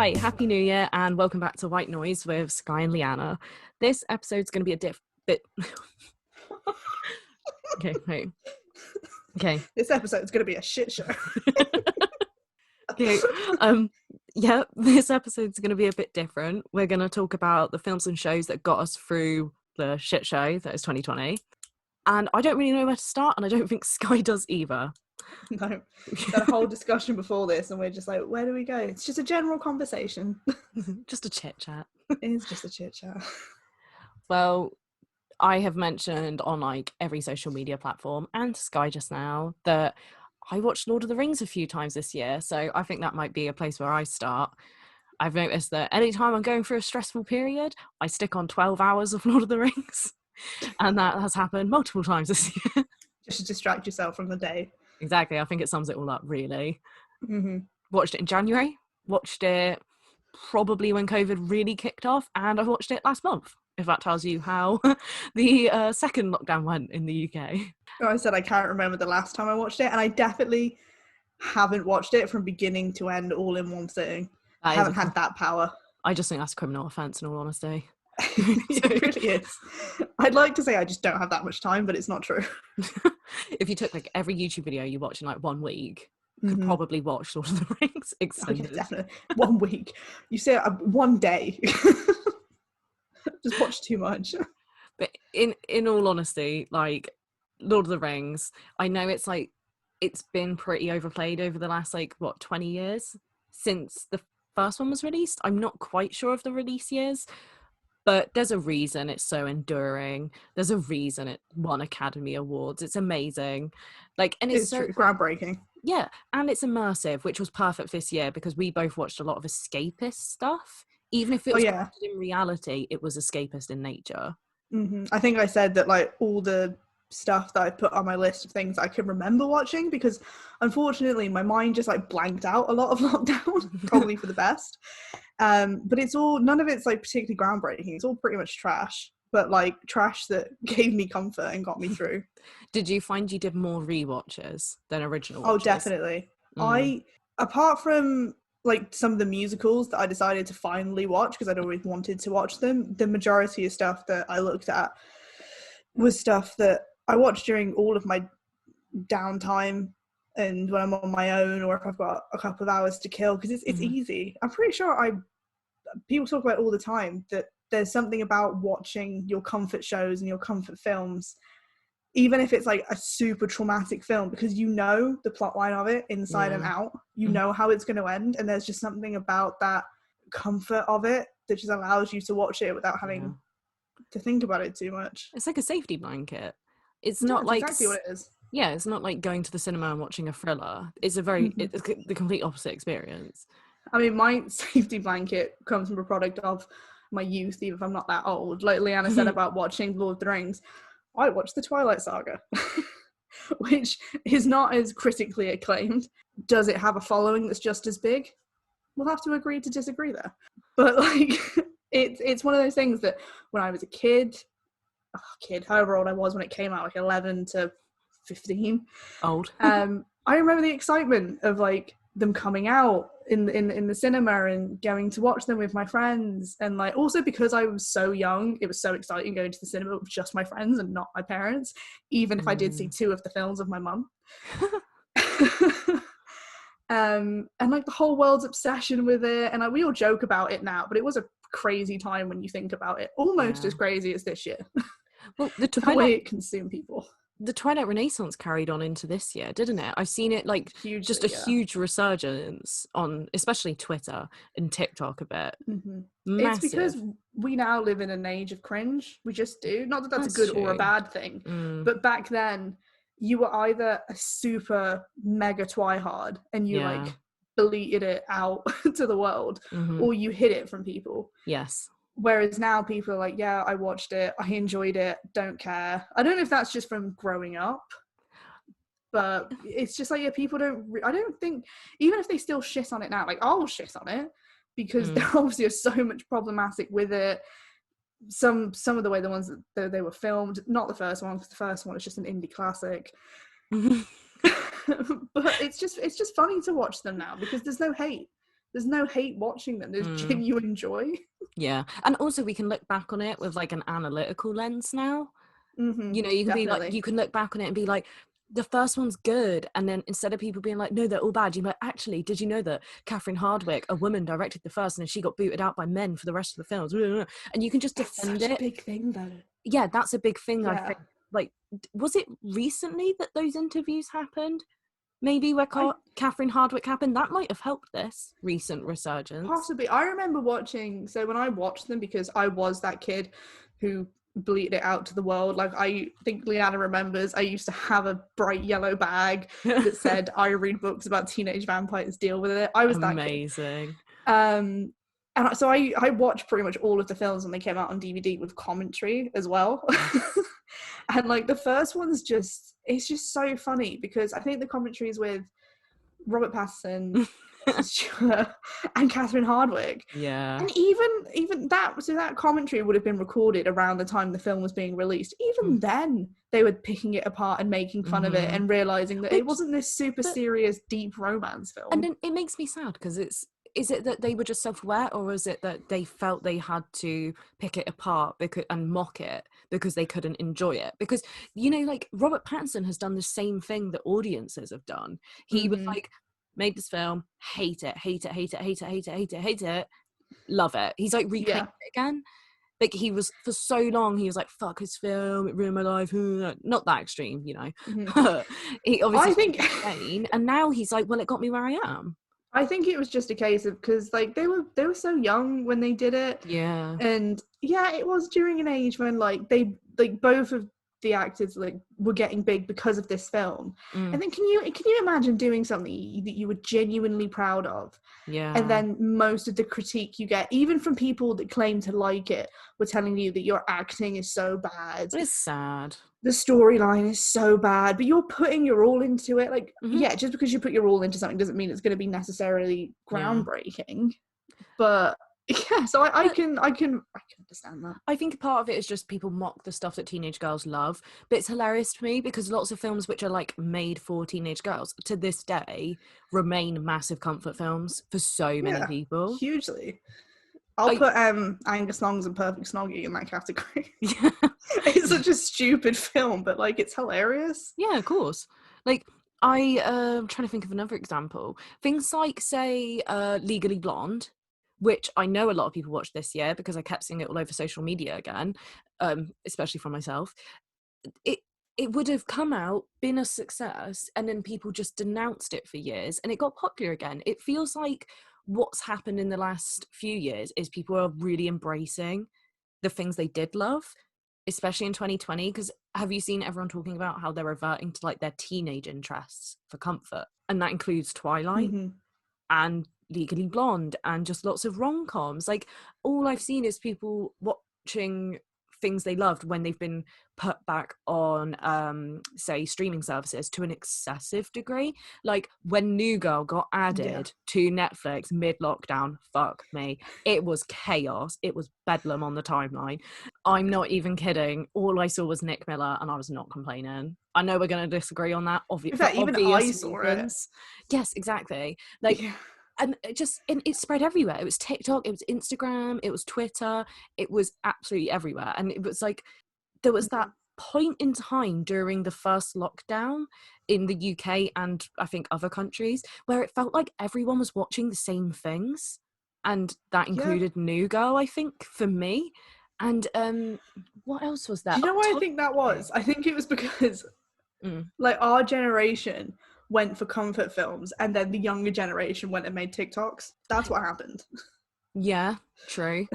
Hi, Happy New Year, and welcome back to White Noise with Skye and Lyanna. This episode's going to be a bit... Okay, wait. Okay. This episode's going to be a shit show. Okay, this episode's going to be a bit different. We're going to talk about the films and shows that got us through the shit show that is 2020. And I don't really know where to start, and I don't think Skye does either. No, we had a whole discussion before this, and we're just like, where do we go? It's just a general conversation. Just a chit-chat. It is just a chit-chat. Well, I have mentioned on every social media platform and Skye just now that I watched Lord of the Rings a few times this year, so I think that might be a place where I start. I've noticed that anytime I'm going through a stressful period, I stick on 12 hours of Lord of the Rings, and that has happened multiple times this year. Just to distract yourself from the day. Exactly, I think it sums it all up, really. Mm-hmm. Watched it in January, watched it probably when COVID really kicked off, and I watched it last month, if that tells you how the second lockdown went in the UK. I said I can't remember the last time I watched it, and I definitely haven't watched it from beginning to end all in one sitting. I haven't had that power. I just think that's a criminal offence, in all honesty. It really is. I'd like to say I just don't have that much time, but it's not true. If you took every YouTube video you watch in 1 week, you could probably watch Lord of the Rings extended. Okay, definitely. 1 week. You say 1 day. Just watch too much. But in all honesty, Lord of the Rings, I know it's been pretty overplayed over the last 20 years since the first one was released. I'm not quite sure of the release years, but there's a reason it's so enduring. There's a reason it won Academy Awards. It's amazing. And it's so groundbreaking. Yeah, and it's immersive, which was perfect this year because we both watched a lot of escapist stuff. Even if it was in reality, it was escapist in nature. Mm-hmm. I think I said that all the stuff that I put on my list of things I can remember watching, because unfortunately my mind just blanked out a lot of lockdown, probably for the best. But none of it's particularly groundbreaking. It's all pretty much trash, but trash that gave me comfort and got me through. Did you find you did more rewatches than original watches? Oh, definitely. Apart from some of the musicals that I decided to finally watch because I'd always wanted to watch them, the majority of stuff that I looked at was stuff that I watched during all of my downtime and when I'm on my own, or if I've got a couple of hours to kill, because it's easy. I'm pretty sure people talk about it all the time, that there's something about watching your comfort shows and your comfort films, even if it's a super traumatic film, because you know the plot line of it inside and out. You know how it's going to end, and there's just something about that comfort of it that just allows you to watch it without having to think about it too much. It's like a safety blanket. It's not exactly what it is. Yeah, it's not like going to the cinema and watching a thriller. It's it's the complete opposite experience. I mean, my safety blanket comes from a product of my youth, even if I'm not that old. Like Lyanna said about watching Lord of the Rings, I watched the Twilight Saga, which is not as critically acclaimed. Does it have a following that's just as big? We'll have to agree to disagree there. But it's one of those things that when I was a kid, however old I was when it came out, 11 to 15. Old. I remember the excitement of them coming out in the cinema and going to watch them with my friends, and also because I was so young, it was so exciting going to the cinema with just my friends and not my parents, even if I did see 2 of the films of my mum. And the whole world's obsession with it, and we all joke about it now, but it was a crazy time when you think about it, almost as crazy as this year. Well, the way it consumed people. The Twilight Renaissance carried on into this year, didn't it? I've seen it hugely, just a huge resurgence on especially Twitter and TikTok a bit. Mm-hmm. It's because we now live in an age of cringe. We just do. Not that that's a good or a bad thing, but back then you were either a super mega twihard and you deleted it out to the world, or you hid it from people. Yes. Whereas now people are yeah, I watched it, I enjoyed it, don't care. I don't know if that's just from growing up, but it's just people don't, I don't think, even if they still shit on it now, I'll shit on it because there obviously are so much problematic with it. Some of the way the ones that they were filmed, not the first one, because the first one is just an indie classic. But it's just funny to watch them now because there's no hate. there's no hate watching them. There's genuine joy. Yeah, and also we can look back on it with like an analytical lens now. You know, you can be like, Definitely. you can look back on it and be like, the first one's good, and then instead of people being like, no, they're all bad, you're like, actually, did you know that Catherine Hardwicke, a woman, directed the first, and she got booted out by men for the rest of the films, and you can just That's defend such a it. big thing, though. Yeah, that's a big thing. I Yeah. think, like, was it recently that those interviews happened? Maybe where Catherine Hardwicke happened? That might have helped this recent resurgence. Possibly. I remember watching, so when I watched them, because I was that kid who bleated it out to the world, like I think Lyanna remembers, I used to have a bright yellow bag that said, I read books about teenage vampires, deal with it. I was that kid. Amazing. And so I watched pretty much all of the films when they came out on DVD with commentary as well. And like the first one's just, it's just so funny because I think the commentary is with Robert Pattinson, Kristen Stewart, and Catherine Hardwicke. Yeah. And even that, so that commentary would have been recorded around the time the film was being released. Even then, they were picking it apart and making fun of it and realizing that it wasn't this super serious, deep romance film. And then it makes me sad because is it that they were just self-aware, or is it that they felt they had to pick it apart and mock it because they couldn't enjoy it? Because, you know, like Robert Pattinson has done the same thing that audiences have done. He was like, made this film, hate it, love it. He's like reclaimed it again. Like he was, for so long, he was like, fuck his film, it ruined my life. Not that extreme, you know. He obviously, I think, insane, and now he's like, well, it got me where I am. I think it was just a case of, because like they were so young when they did it. Yeah. And yeah, it was during an age when like they, like both of the actors like were getting big because of this film. And then can you imagine doing something that you were genuinely proud of? Yeah. And then most of the critique you get, even from people that claim to like it, were telling you that your acting is so bad. It's sad. The storyline is so bad, but you're putting your all into it. Like, yeah, just because you put your all into something doesn't mean it's going to be necessarily groundbreaking. But yeah, so I can understand that. I think part of it is just people mock the stuff that teenage girls love, but it's hilarious to me because lots of films which are like made for teenage girls to this day remain massive comfort films for so many people. Hugely. I'll put Angus Thongs and Perfect Snoggy in that category. Yeah. It's such a stupid film, but like it's hilarious. Yeah, of course. Like I'm trying to think of another example. Things like, say, Legally Blonde, which I know a lot of people watched this year because I kept seeing it all over social media again, especially from myself. It would have come out, been a success, and then people just denounced it for years, and it got popular again. It feels like what's happened in the last few years is people are really embracing the things they did love, especially in 2020, because have you seen everyone talking about how they're reverting to like their teenage interests for comfort? And that includes Twilight and Legally Blonde and just lots of rom-coms. Like all I've seen is people watching things they loved when they've been put back on say streaming services to an excessive degree. Like when New Girl got added to Netflix mid-lockdown, fuck me, it was chaos. It was bedlam on the timeline. I'm not even kidding. All I saw was Nick Miller and I was not complaining. I know we're going to disagree on that. In fact, even I saw it. Yes, exactly. Like and it spread everywhere. It was TikTok, it was Instagram, it was Twitter, it was absolutely everywhere. And it was like there was that point in time during the first lockdown in the UK and I think other countries where it felt like everyone was watching the same things, and that included New Girl, I think, for me. And what else was that? Do you know why I think that was? I think it was because like our generation went for comfort films and then the younger generation went and made TikToks. That's what happened. Yeah, true.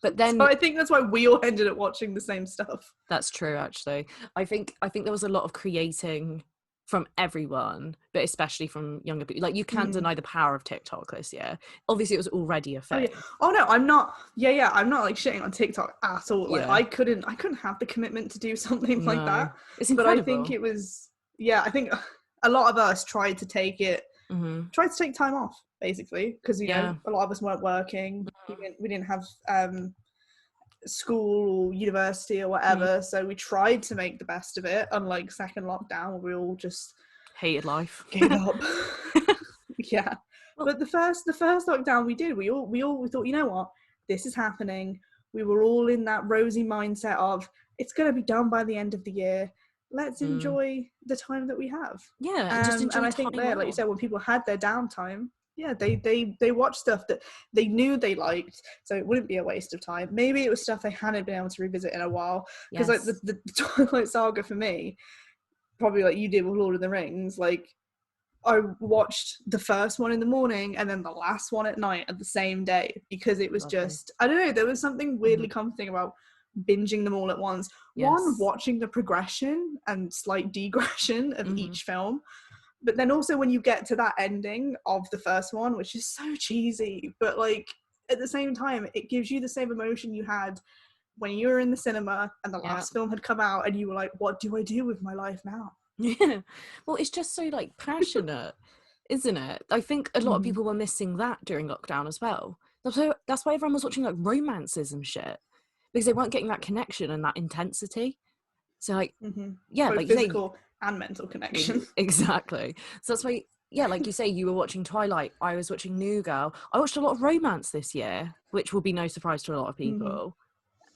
But then so I think that's why we all ended up watching the same stuff. That's true, actually. I think there was a lot of creating from everyone, but especially from younger people. Like you can't deny the power of TikTok this year. Obviously it was already a thing. Oh no, I'm not I'm not like shitting on TikTok at all. Like I couldn't have the commitment to do something like that. It's incredible. But I think it was I think a lot of us tried to take time off, basically, because you know a lot of us weren't working. We didn't have school or university or whatever, so we tried to make the best of it. Unlike second lockdown, where we all just hated life, gave up. Well, But the first lockdown we thought, you know what, this is happening. We were all in that rosy mindset of it's going to be done by the end of the year. Let's enjoy the time that we have. yeah, and just And enjoy I think time there, like you off. said, when people had their downtime, yeah, they watched stuff that they knew they liked, so it wouldn't be a waste of time. Maybe it was stuff they hadn't been able to revisit in a while. Because like Yes. the Twilight Saga for me, probably like you did with Lord of the Rings, like I watched the first one in the morning and then the last one at night at the same day, because it was Lovely. just, I don't know, there was something Hmm. weirdly comforting about binging them all at once. One, Yes. watching the progression and slight degression of Hmm. each film, but then also when you get to that ending of the first one, which is so cheesy, but like at the same time it gives you the same emotion you had when you were in the cinema and the Yeah. last film had come out and you were like, what do I do with my life now? Yeah. Well, it's just so like passionate, isn't it? I think a lot of Mm-hmm. people were missing that during lockdown as well. That's why everyone was watching like romances and shit, because they weren't getting that connection and that intensity. So like, Mm-hmm. yeah, Both like you say, physical and mental connection. exactly. So that's why, yeah, like you say, you were watching Twilight. I was watching New Girl. I watched a lot of romance this year, which will be no surprise to a lot of Mm-hmm. people.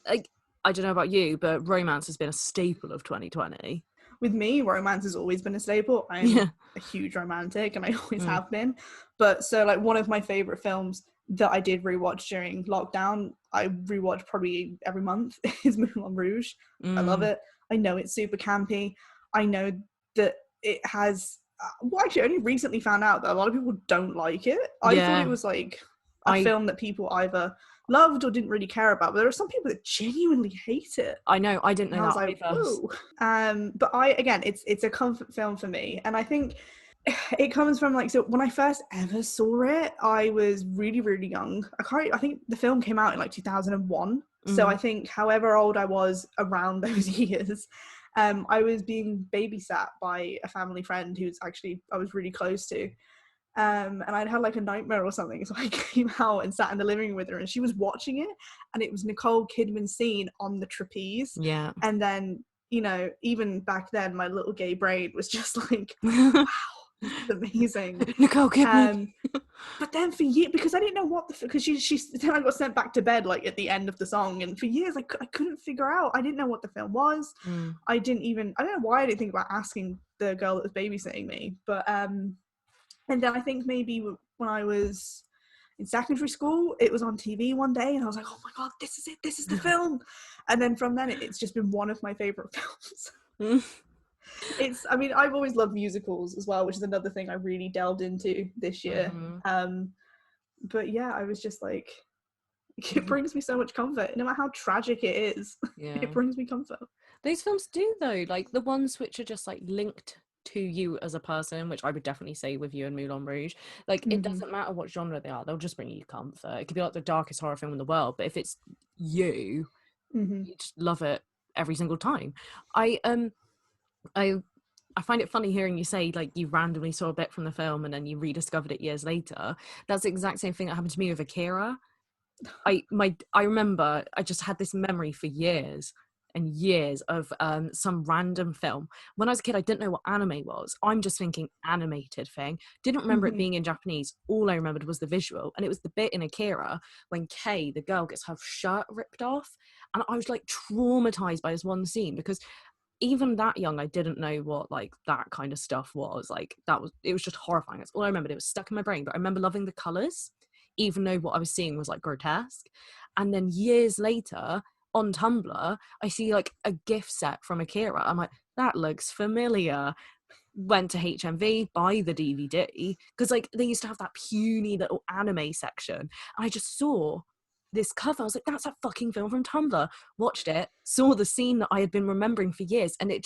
Like, I don't know about you, but romance has been a staple of 2020. With me, romance has always been a staple. I'm Yeah. a huge romantic and I always Mm. have been. But so like one of my favorite films that I did rewatch during lockdown, I rewatch probably every month, is Moulin Rouge. I love Mm. it. I know it's super campy. I know that it has well, actually, I only recently found out that a lot of people don't like it. I thought it Yeah. was like a I film that people either loved or didn't really care about, but there are some people that genuinely hate it. I know. I didn't And know I was that like, either. whoa. But I again, it's a comfort film for me, and I think it comes from like, so when I first ever saw it, I was really really young. I think the film came out in like 2001, so I Mm. think however old I was around those years, I was being babysat by a family friend who's actually I was really close to. And I'd had like a nightmare or something, so I came out and sat in the living room with her, and she was watching it, and it was Nicole Kidman's scene on the trapeze, Yeah. and then even back then, my little gay brain was just like, "Wow, this is amazing." Nicole Kidman. Um, but then for years, because I didn't know what because she then I got sent back to bed like at the end of the song, and for years I couldn't figure out. I didn't know what the film was. Mm. I don't know why I didn't think about asking the girl that was babysitting me, but and then I think maybe when I was in secondary school, it was on TV one day, and I was like, "Oh my god, this is it! This is the film!" And then from then, it's just been one of my favorite films. Mm. I mean, I've always loved musicals as well, which is another thing I really delved into this year. Mhm. But yeah, I was just like, it brings me so much comfort, no matter how tragic it is. It Yeah. brings me comfort. Those films do though, like the ones which are just like linked to you as a person, which I would definitely say with you and Moulin Rouge. Like it Mm-hmm. doesn't matter what genre they are, they'll just bring you comfort. It could be like the darkest horror film in the world, but if it's you, Mm-hmm. you just love it every single time. I I I find it funny hearing you say like you randomly saw a bit from the film and then you rediscovered it years later. That's the exact same thing that happened to me with Akira. I remember I just had this memory for years and years of some random film. When I was a kid, I didn't know what anime was. I'm just thinking animated thing. Didn't remember it Mm-hmm. being in Japanese. All I remembered was the visual, and it was the bit in Akira when Kei, the girl, gets her shirt ripped off, and I was like traumatized by this one scene because even that young, I didn't know what like that kind of stuff was. Like it was just horrifying. That's all I remembered. It was stuck in my brain, but I remember loving the colors, even though what I was seeing was like grotesque. And then years later on Tumblr, I see like a gift set from Akira. I'm like, that looks familiar. Went to HMV, buy the DVD, because like they used to have that puny little anime section. And I just saw this cover. I was like, that's that fucking film from Tumblr. Watched it, saw the scene that I had been remembering for years, and it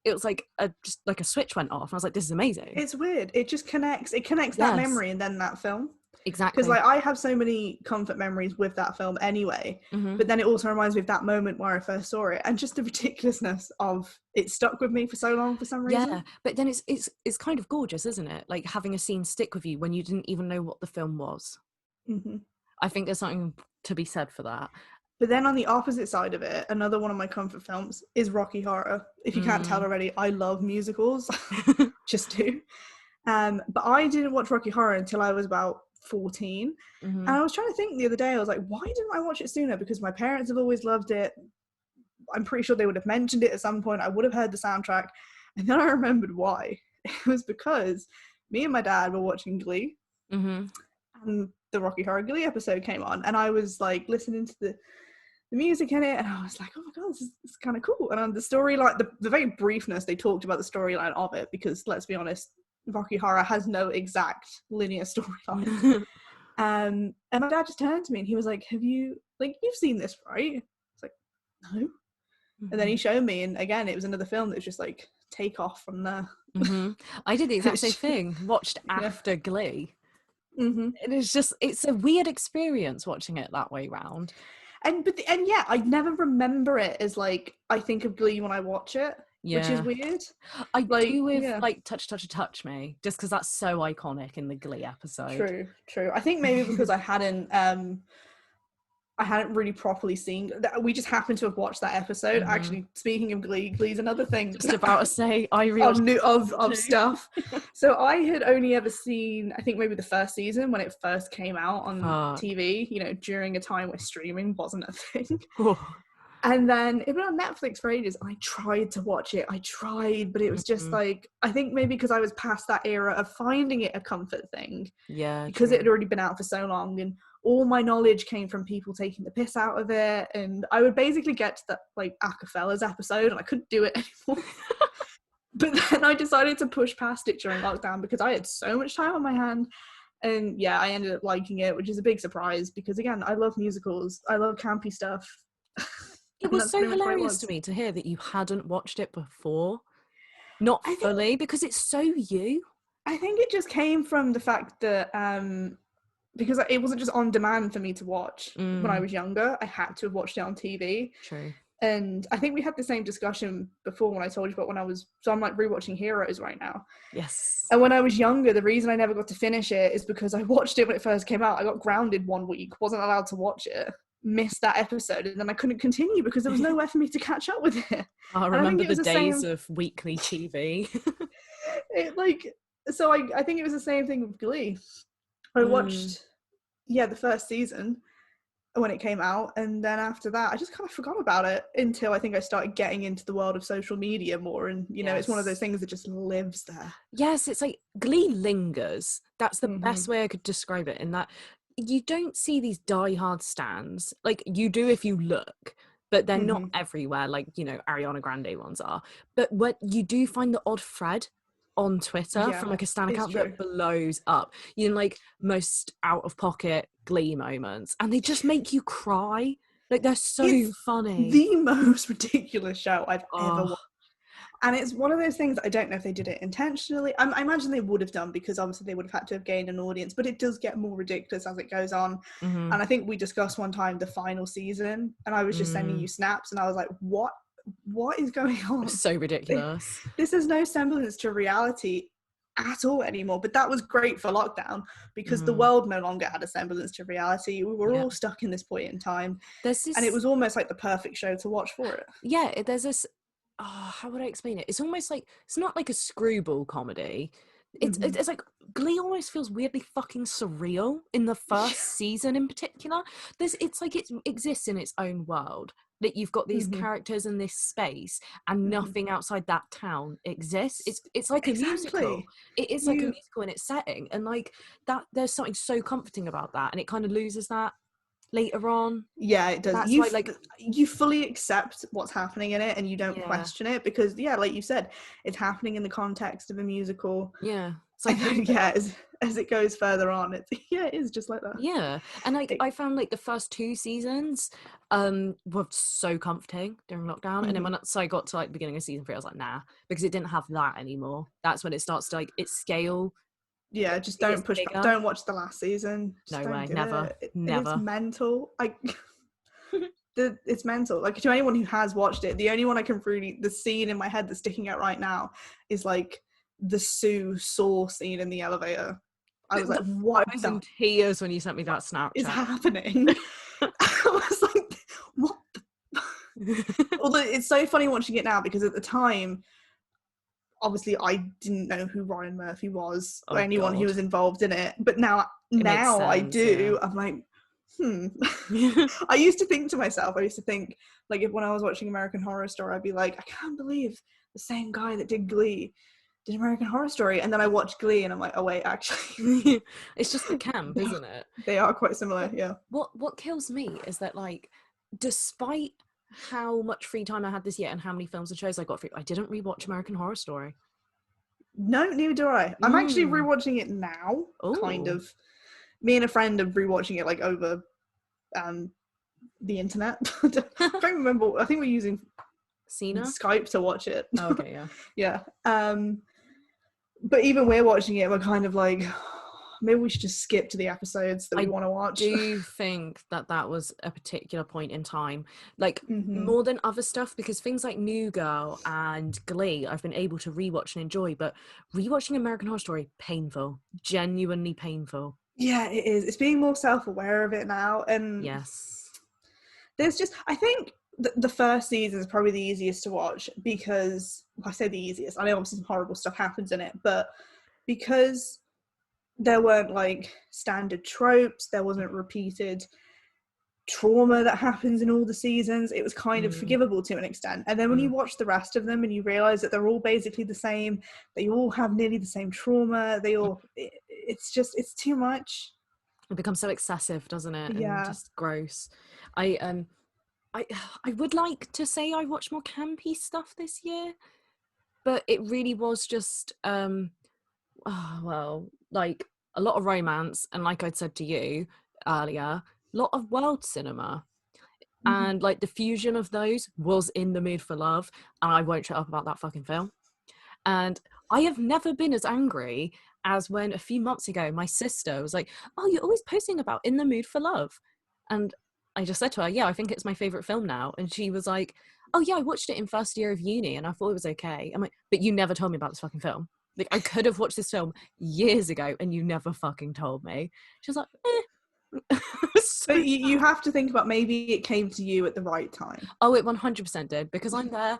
was like just like a switch went off. I was like, this is amazing. It's weird. It just connects. It connects that Yes, memory and then that film. Because exactly. like I have so many comfort memories with that film anyway, Hmm. but then it also reminds me of that moment where I first saw it, and just the ridiculousness of it stuck with me for so long for some Yeah, reason. but then it's kind of gorgeous, isn't it? Like having a scene stick with you when you didn't even know what the film was. Hmm. I think there's something to be said for that. But then on the opposite side of it, another one of my comfort films is Rocky Horror. If you can't tell Mm. already, I love musicals, just do. But I didn't watch Rocky Horror until I was about 14. Mm-hmm. And I was trying to think the other day, I was like, why didn't I watch it sooner? Because my parents have always loved it. I'm pretty sure they would have mentioned it at some point. I would have heard the soundtrack. And then I remembered why. It was because me and my dad were watching Glee. Mm-hmm. And the Rocky Horror Glee episode came on. And I was like listening to the music in it. And I was like, oh my God, this is kind of cool. And the storyline, the very briefness they talked about the storyline of it, because let's be honest, Rocky Horror has no exact linear storyline. And my dad just turned to me and he was like, you've seen this, right? I was like, no. Mm-hmm. And then he showed me, and again, it was another film that was just like, take off from there. Mm-hmm. I did the exact same thing, watched after Glee. Mm-hmm. And it's a weird experience watching it that way round. And yeah, I never remember it as like, I think of Glee when I watch it, which is weird. I do with like Touch Me, just because that's so iconic in the Glee episode. True. I think maybe because I hadn't really properly seen that. We just happened to have watched that episode. Mm-hmm. Actually, speaking of Glee's another thing. Just about to say, I of stuff. So I had only ever seen, I think maybe the first season when it first came out on TV. You know, during a time where streaming wasn't a thing. And then it went on Netflix for ages. I tried to watch it. But it was just like, I think maybe because I was past that era of finding it a comfort thing. Yeah. Because it had already been out for so long, and all my knowledge came from people taking the piss out of it. And I would basically get to that like Acapellas episode and I couldn't do it anymore. But then I decided to push past it during lockdown because I had so much time on my hand. And yeah, I ended up liking it, which is a big surprise because again, I love musicals. I love campy stuff. It was so hilarious to me to hear that you hadn't watched it before. Not fully, because it's so you. I think it just came from the fact that because it wasn't just on demand for me to watch when I was younger. I had to have watched it on TV. True. And I think we had the same discussion before when I told you about so I'm like rewatching Heroes right now. Yes. And when I was younger, the reason I never got to finish it is because I watched it when it first came out. I got grounded 1 week, wasn't allowed to watch it, missed that episode, and then I couldn't continue because there was nowhere for me to catch up with it. I remember the days of weekly TV. So I think it was the same thing with Glee. I watched the first season when it came out, and then after that I just kind of forgot about it until I think I started getting into the world of social media more, and you know, it's one of those things that just lives there. Yes, it's like Glee lingers. That's the best way I could describe it, in that you don't see these die-hard stans. Like, you do if you look, but they're not everywhere, like, you know, Ariana Grande ones are. But what you do find the odd thread on Twitter from like a stan account that blows up. You know, like most out-of-pocket Glee moments, and they just make you cry. Like, they're so funny. The most ridiculous show I've ever watched. And it's one of those things that I don't know if they did it intentionally. I imagine they would have done, because obviously they would have had to have gained an audience, but it does get more ridiculous as it goes on. And I think we discussed one time the final season, and I was just sending you snaps, and I was like, what is going on? It's so ridiculous. This is no semblance to reality at all anymore. But that was great for lockdown, because the world no longer had a semblance to reality. We were all stuck in this point in time. And it was almost like the perfect show to watch for it. Yeah, there's this... how would I explain it? It's almost like, it's not like a screwball comedy. It's like Glee almost feels weirdly fucking surreal in the first season in particular. It's like it exists in its own world, that you've got these characters in this space and nothing outside that town exists. It's like a musical. It is like a musical in its setting, and like that, there's something so comforting about that, and it kind of loses that later on. Yeah, it does. You fully accept what's happening in it, and you don't question it, because like you said, it's happening in the context of a musical. It's like, as it goes further on, it is just like that. And like I found like the first 2 seasons were so comforting during lockdown, and then when I got to like the beginning of season 3, I was like, nah, because it didn't have that anymore. That's when it starts to like its scale. Yeah, just don't push back. Don't watch the last season. No way, never. It's mental. It's mental. Like, to anyone who has watched it, the only one I can the scene in my head that's sticking out right now is like the Sue Saw scene in the elevator. I was like, what? I was in tears when you sent me that Snapchat. Is happening? I was like, what the... Although it's so funny watching it now, because at the time obviously I didn't know who Ryan Murphy was or Oh anyone who God. was involved in it, but now It makes I sense, yeah. do. I'm like, I used to think, like, if when I was watching American Horror Story, I'd be like, I can't believe the same guy that did Glee did American Horror Story, and then I watched Glee and I'm like, oh wait, actually It's just the camp, isn't it? they are quite similar. Yeah. What kills me is that, like, despite how much free time I had this year and how many films and shows I got free, I didn't rewatch American Horror Story. No, neither do I. I'm actually rewatching it now. Kind Ooh. of. Me and a friend are rewatching it, like, over the internet. I can't remember. I think we're using Cena? Skype to watch it. Oh, okay, yeah. Yeah. But even we're watching it, we're kind of like, maybe we should just skip to the episodes that we want to watch. Do you think that was a particular point in time, like, Mm-hmm. more than other stuff? Because things like New Girl and Glee I've been able to rewatch and enjoy, but rewatching American Horror Story, painful, genuinely painful. Yeah, it is. It's being more self-aware of it now, and Yes. there's just, I think the first season is probably the easiest to watch because, well, I say the easiest, I know obviously some horrible stuff happens in it, but because there weren't, like, standard tropes, there wasn't repeated trauma that happens in all the seasons, it was kind of forgivable to an extent. And then when you watch the rest of them and you realize that they're all basically the same, they all have nearly the same trauma, it's too much. It becomes so excessive, doesn't it? Yeah. And just gross. I would like to say I watched more campy stuff this year, but it really was just like, a lot of romance, and, like I'd said to you earlier, a lot of world cinema. And, like, the fusion of those was In the Mood for Love, and I won't shut up about that fucking film. And I have never been as angry as when a few months ago my sister was like, oh, you're always posting about In the Mood for Love. And I just said to her, yeah, I think it's my favourite film now. And she was like, oh yeah, I watched it in first year of uni and I thought it was okay. I'm like, but you never told me about this fucking film. Like, I could have watched this film years ago and you never fucking told me. She was like, So you have to think about, maybe it came to you at the right time. Oh, it 100% did, because I'm there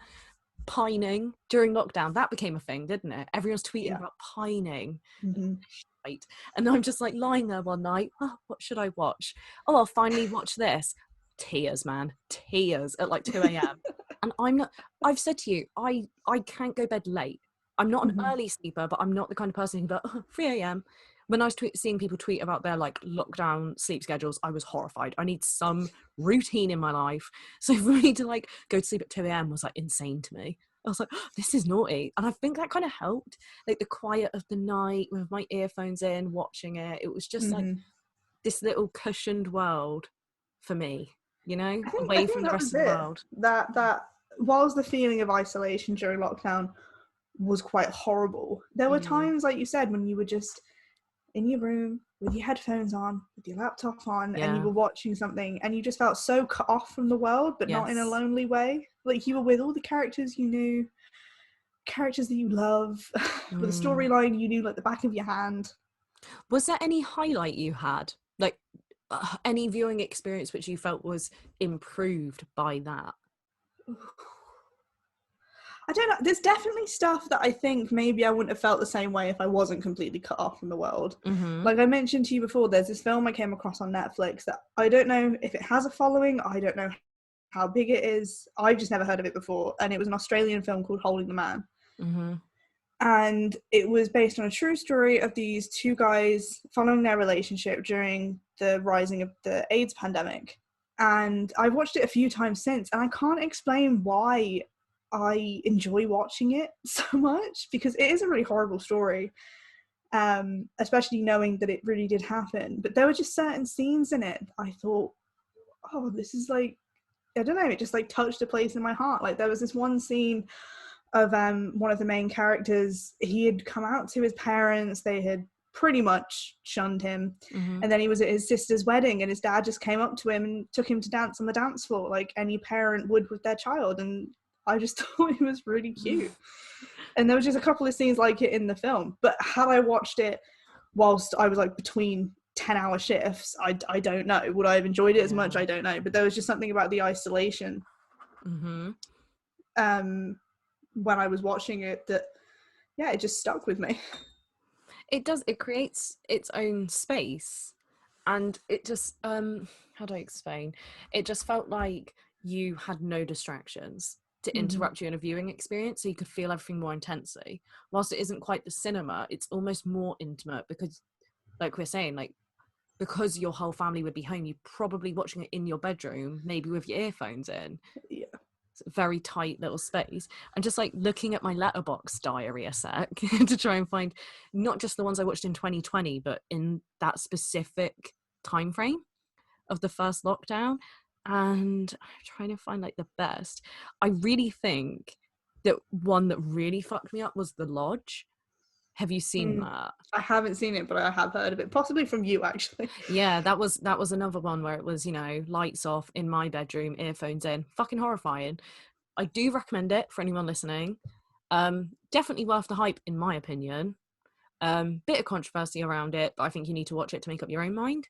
pining during lockdown. That became a thing, didn't it? Everyone's tweeting about pining. Right. And I'm just like lying there one night, oh, what should I watch? Oh, I'll finally watch this. Tears, man. Tears at like 2 a.m. And I've said to you, I can't go bed late. I'm not an early sleeper, but I'm not the kind of person who's like, oh, 3 a.m. When I was seeing people tweet about their, like, lockdown sleep schedules, I was horrified. I need some routine in my life. So for me to, like, go to sleep at 2 a.m. was, like, insane to me. I was like, oh, this is naughty. And I think that kind of helped. Like, the quiet of the night with my earphones in, watching it. It was just like this little cushioned world for me, you know, away from the rest of the world. That whilst the feeling of isolation during lockdown was quite horrible, there were times, like you said, when you were just in your room with your headphones on, with your laptop on, and you were watching something and you just felt so cut off from the world, but not in a lonely way. Like, you were with all the characters you knew, characters that you love, with a storyline you knew like the back of your hand. Was there any highlight you had? Like, any viewing experience which you felt was improved by that? I don't know. There's definitely stuff that I think maybe I wouldn't have felt the same way if I wasn't completely cut off from the world. Like I mentioned to you before, there's this film I came across on Netflix that I don't know if it has a following. I don't know how big it is. I've just never heard of it before. And it was an Australian film called Holding the Man. And it was based on a true story of these two guys following their relationship during the rising of the AIDS pandemic. And I've watched it a few times since, and I can't explain why I enjoy watching it so much, because it is a really horrible story, especially knowing that it really did happen. But there were just certain scenes in it I thought, oh, this is like, I don't know, it just like touched a place in my heart. Like, there was this one scene of one of the main characters. He had come out to his parents, they had pretty much shunned him, and then he was at his sister's wedding and his dad just came up to him and took him to dance on the dance floor like any parent would with their child. And I just thought it was really cute. And there was just a couple of scenes like it in the film. But had I watched it whilst I was like between 10-hour shifts, I don't know. Would I have enjoyed it as much? I don't know. But there was just something about the isolation when I was watching it that yeah, it just stuck with me. It does. It creates its own space, and it just how do I explain? It just felt like you had no distractions to interrupt you in a viewing experience, so you could feel everything more intensely. Whilst it isn't quite the cinema, it's almost more intimate because, like we're saying, like because your whole family would be home, you're probably watching it in your bedroom, maybe with your earphones in. Yeah. It's a very tight little space. And just like looking at my letterbox diary a sec to try and find not just the ones I watched in 2020, but in that specific time frame of the first lockdown. And I'm trying to find like the best. I really think that one that really fucked me up was The Lodge. Have you seen that? I haven't seen it, but I have heard of it, possibly from you actually. Yeah, that was another one where it was, lights off in my bedroom, earphones in, fucking horrifying. I do recommend it for anyone listening. Definitely worth the hype, in my opinion. Bit of controversy around it, but I think you need to watch it to make up your own mind.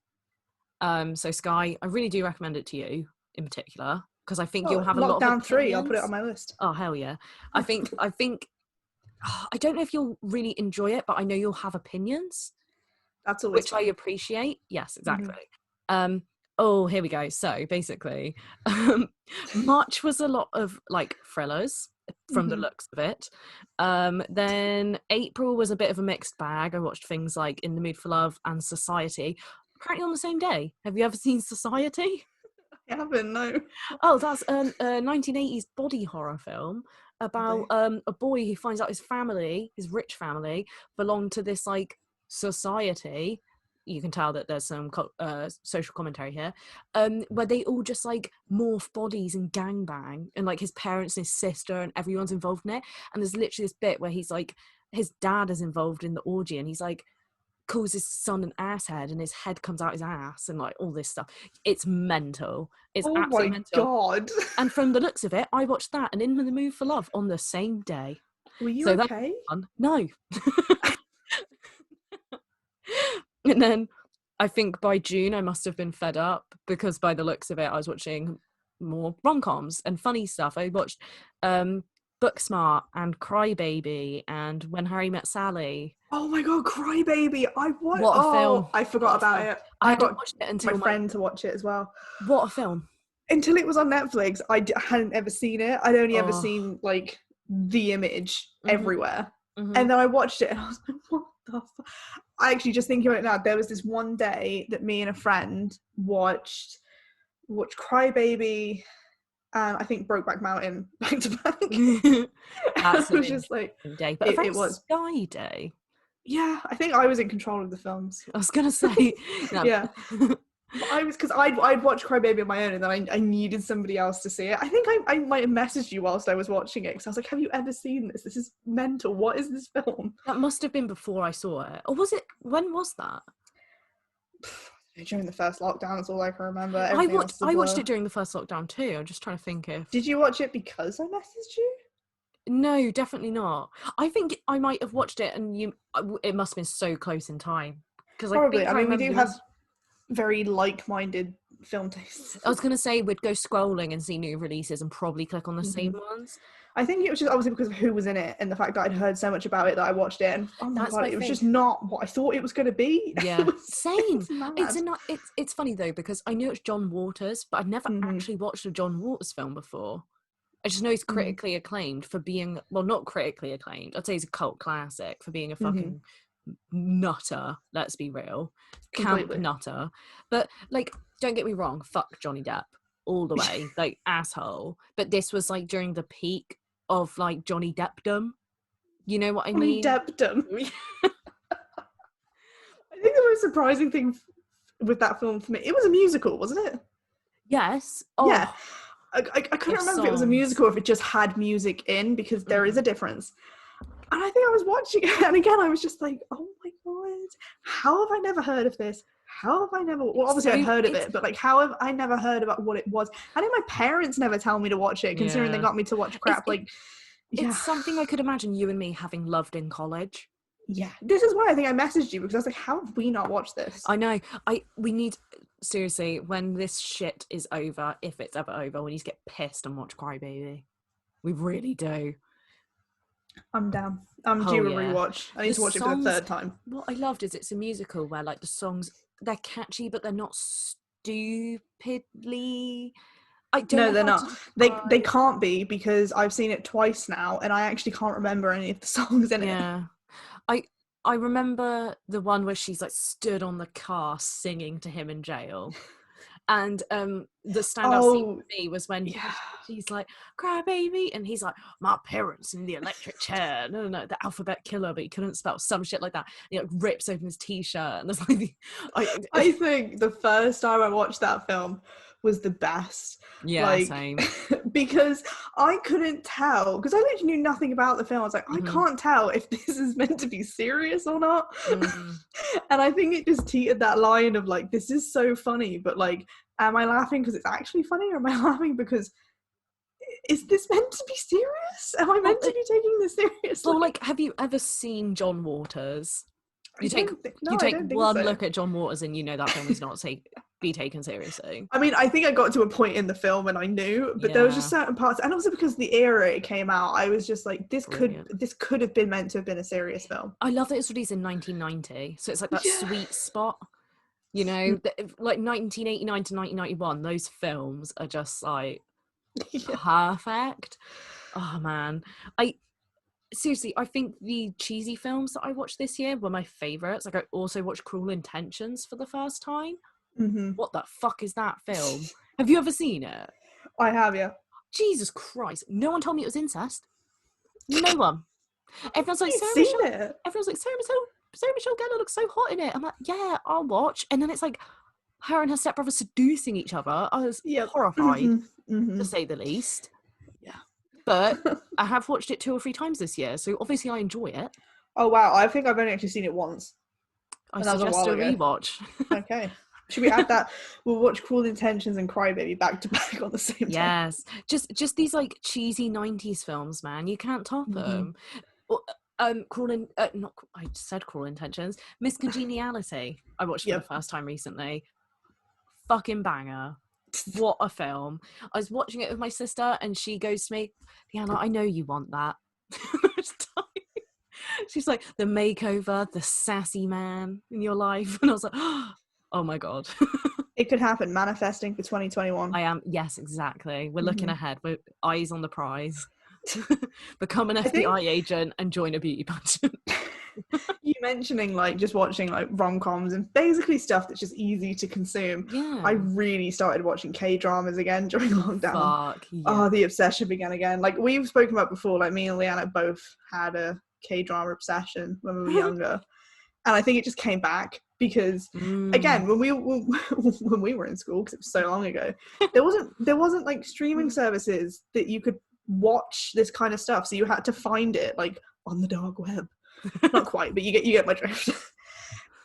So Skye, I really do recommend it to you in particular because I think you'll Oh, have a lot of Lockdown 3, I'll put it opinions. on my list. Oh hell yeah! I think I don't know if you'll really enjoy it, but I know you'll have opinions, That's always which I fun. appreciate. Yes, Mm-hmm. exactly. Oh, here we go. So basically, March was a lot of like thrillers from the Mm-hmm. looks of it. Then April was a bit of a mixed bag. I watched things like In the Mood for Love and Society, apparently on the same day. Have you ever seen Society? I haven't, no. Oh, that's a 1980s body horror film about Lovely. a boy who finds out his rich family, belonged to this like society. You can tell that there's some social commentary here, where they all just like morph bodies and gangbang, and like his parents and his sister and everyone's involved in it. And there's literally this bit where he's like, his dad is involved in the orgy, and he's like, calls his son an asshead and his head comes out his ass and like all this stuff. It's mental. It's Oh absolutely my mental. god. And from the looks of it, I watched that and In the Mood for Love on the same day. Were you So that's okay? fun. No. And then I think by June I must have been fed up because by the looks of it, I was watching more rom-coms and funny stuff. I watched Booksmart and Crybaby and When Harry Met Sally. Oh my god, Crybaby. What a film. I forgot What a about film. it. I I hadn't got watched it my until friend to watch it as well. What a film. Until it was on Netflix, hadn't ever seen it. I'd only ever Oh. seen like the image everywhere. Mm-hmm. And then I watched it and I was like, what the fuck? I actually just thinking about it now, there was this one day that me and a friend watched Crybaby and I think Brokeback Mountain back to back. That's I was just like, day, but a very it was. Sky day. Yeah, I think I was in control of the films. I was gonna say, no. Yeah. I was because I'd watched Crybaby on my own, and then I needed somebody else to see it. I think I might have messaged you whilst I was watching it because I was like, "Have you ever seen this? This is mental. What is this film?" That must have been before I saw it, or was it? When was that? During the first lockdown, that's all I can remember. I watched it during the first lockdown too. I'm just trying to think if. Did you watch it because I messaged you? No, definitely not. I think I might have watched it, and it must have been so close in time because Probably. I mean, we remember do have very like-minded film tastes. I was gonna say we'd go scrolling and see new releases and probably click on the same ones. I think it was just obviously because of who was in it and the fact that I'd heard so much about it that I watched it and oh my god, it was just not what I thought it was going to be. Yeah, same. It's It's funny though because I knew it's John Waters, but I'd never actually watched a John Waters film before. I just know he's critically acclaimed for being, well, not critically acclaimed. I'd say he's a cult classic for being a fucking nutter. Let's be real, camp nutter. But like, don't get me wrong, fuck Johnny Depp all the way, like asshole. But this was like during the peak of like Johnny Deppdom. You know what I mean? Johnny Deppdom. I think the most surprising thing with that film for me, it was a musical, wasn't it? Yes. Oh. Yeah. I couldn't remember if it was a musical or if it just had music in because there is a difference. And I think I was watching it and again I was just like, oh my god, how have I never heard of this? How have I never, well obviously I'd heard of it, but like how have I never heard about what it was? How did my parents never tell me to watch it considering they got me to watch crap? It's something I could imagine you and me having loved in college. Yeah, this is why I think I messaged you because I was like, how have we not watched this? I know. We need, seriously, when this shit is over, if it's ever over, we need to get pissed and watch Crybaby. We really do. I'm down. I'm Oh due a yeah. rewatch. I need The to watch it for the songs, third time. what I loved is it's a musical where like the songs, they're catchy but they're not stupidly, I don't No, know they're how to not. They describe. can't be, because I've seen it twice now and I actually can't remember any of the songs in it. Yeah. I I remember the one where she's like stood on the car singing to him in jail. And the standout scene Oh, for me was when yeah. she's like, "Cry baby," and he's like, "My parents in the electric chair." No, no, no, the alphabet killer, but he couldn't spell some shit like that. And he like rips open his t-shirt, and there's like, I think the first time I watched that film was the best. yeah, Like, same. because I couldn't tell, because I literally knew nothing about the film. I was like, I Hmm. can't tell if this is meant to be serious or not. Mm. And I think it just teetered that line of like, this is so funny, but like, am I laughing because it's actually funny, or am I laughing because is this meant to be serious? Am I Well, meant to be taking this seriously? well, like, have you ever seen John Waters? I don't think, no, You I take don't think one so. look at John Waters, and you know that film is not be taken seriously. I mean, I think I got to a point in the film when I knew, but there was just Yeah, certain parts, and also because the era it came out, I was just like, brilliant. this could have been meant to have been a serious film. I love that it's released in 1990, so it's like that Yeah. sweet spot. You know, like 1989 to 1991, those films are just like Yeah. perfect. Oh man, I seriously, I think the cheesy films that I watched this year were my favorites. Like, I also watched Cruel Intentions for the first time. Mm-hmm. What the fuck is that film? Have you ever seen it? I have, yeah. Jesus Christ! No one told me it was incest. No one. Everyone's like, You've Sarah seen Michelle. it. Everyone's like, Sarah Michelle Gellar looks so hot in it. I'm like, yeah, I'll watch. And then it's like her and her stepbrother seducing each other. I was Yep. horrified, Mm-hmm. Mm-hmm. to say the least. Yeah. But I have watched it 2 or 3 times this year, so obviously I enjoy it. Oh wow, I think I've only actually seen it once, I and that was a suggest while a ago. rewatch. Okay. Should we add that? We'll watch Cruel Intentions and Crybaby back to back on the same time. Yes, just these like cheesy 90s films, man. You can't top Mm-hmm. them. Not I said Cruel Intentions. Miss Congeniality. I watched for the Yep. first time recently. Fucking banger. What a film. I was watching it with my sister and she goes to me, Lyanna, I know you want that. She's like, the makeover, the sassy man in your life. And I was like, oh my God. It could happen. Manifesting for 2021. I am, yes, exactly. We're looking Mm-hmm. ahead. We're eyes on the prize. Become an I think FBI agent and join a beauty pageant. you mentioning like just watching like rom-coms and basically stuff that's just easy to consume. Yeah. I really started watching K-dramas again during lockdown. Fuck yeah. Oh, the obsession began again. Like we've spoken about before, like me and Lyanna both had a K-drama obsession when we were younger. And I think it just came back because again, when we were in school, because it was so long ago, there wasn't like streaming services that you could watch this kind of stuff. So you had to find it like on the dark web. Not quite, but you get my drift.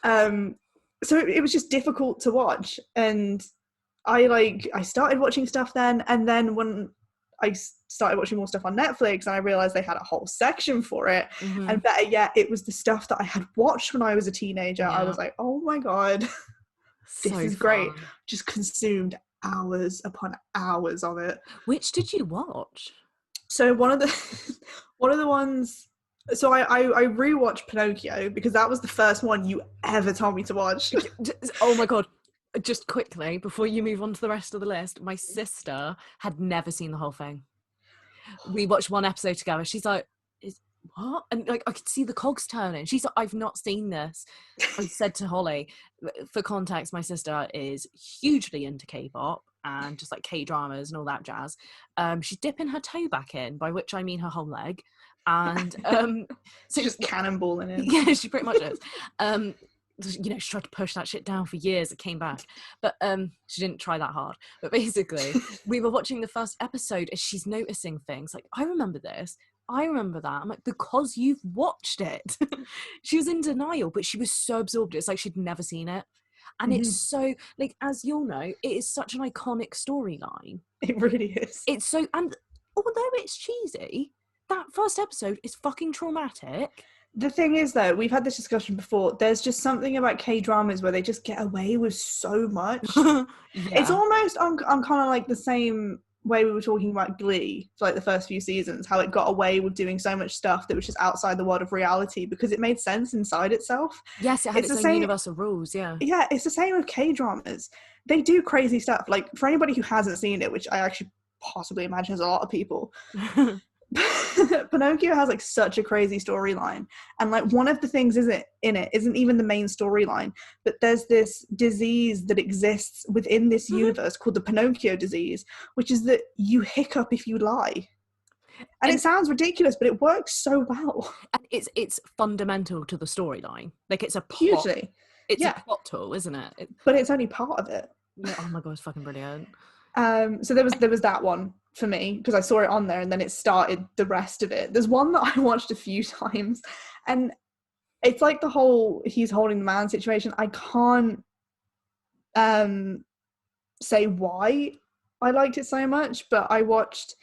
So it was just difficult to watch, and I started watching stuff then, and then when I started watching more stuff on Netflix, and I realized they had a whole section for it. Mhm. And better yet, it was the stuff that I had watched when I was a teenager. I Yeah. was like, oh my God, this So is great. fun. Just consumed hours upon hours of it. Which did you watch? So one of the ones. So I rewatched Pinocchio because that was the first one you ever told me to watch. Oh my God. Just quickly, before you move on to the rest of the list, my sister had never seen the whole thing. We watched one episode together. She's like, "Is what?" And like, I could see the cogs turning. She's like, "I've not seen this." I said to Holly, for context, my sister is hugely into K-pop and just like K-dramas and all that jazz. She's dipping her toe back in, by which I mean her whole leg. And So just cannonballing in. Yeah, she pretty much is. You know, she tried to push that shit down for years. It came back, but she didn't try that hard. But basically, we were watching the first episode as she's noticing things like, I remember this, I remember that. I'm like, because you've watched it. She was in denial, but she was so absorbed. It's like she'd never seen it. And it's so, like, as you'll know, it is such an iconic storyline. It really is. It's so, and although it's cheesy, that first episode is fucking traumatic. The thing is, though, we've had this discussion before. There's just something about K-dramas where they just get away with so much. Yeah. It's almost I'm kind of like the same way we were talking about Glee for like the first few seasons, how it got away with doing so much stuff that was just outside the world of reality because it made sense inside itself. Yes, it had It's its the own same. universal rules. Yeah. Yeah, it's the same with K-dramas. They do crazy stuff. Like, for anybody who hasn't seen it, which I actually possibly imagine is a lot of people, Pinocchio has like such a crazy storyline, and like one of the things isn't even the main storyline, but there's this disease that exists within this universe called the Pinocchio disease, which is that you hiccup if you lie. And it sounds ridiculous, but it works so well. And it's fundamental to the storyline. Like it's a plot. Hugely. It's Yeah. a plot tool, isn't it? But it's only part of it. Yeah. Oh my god, it's fucking brilliant. So there was that one for me because I saw it on there and then it started the rest of it. There's one that I watched a few times and it's like the whole he's holding the man situation. I can't say why I liked it so much, but I watched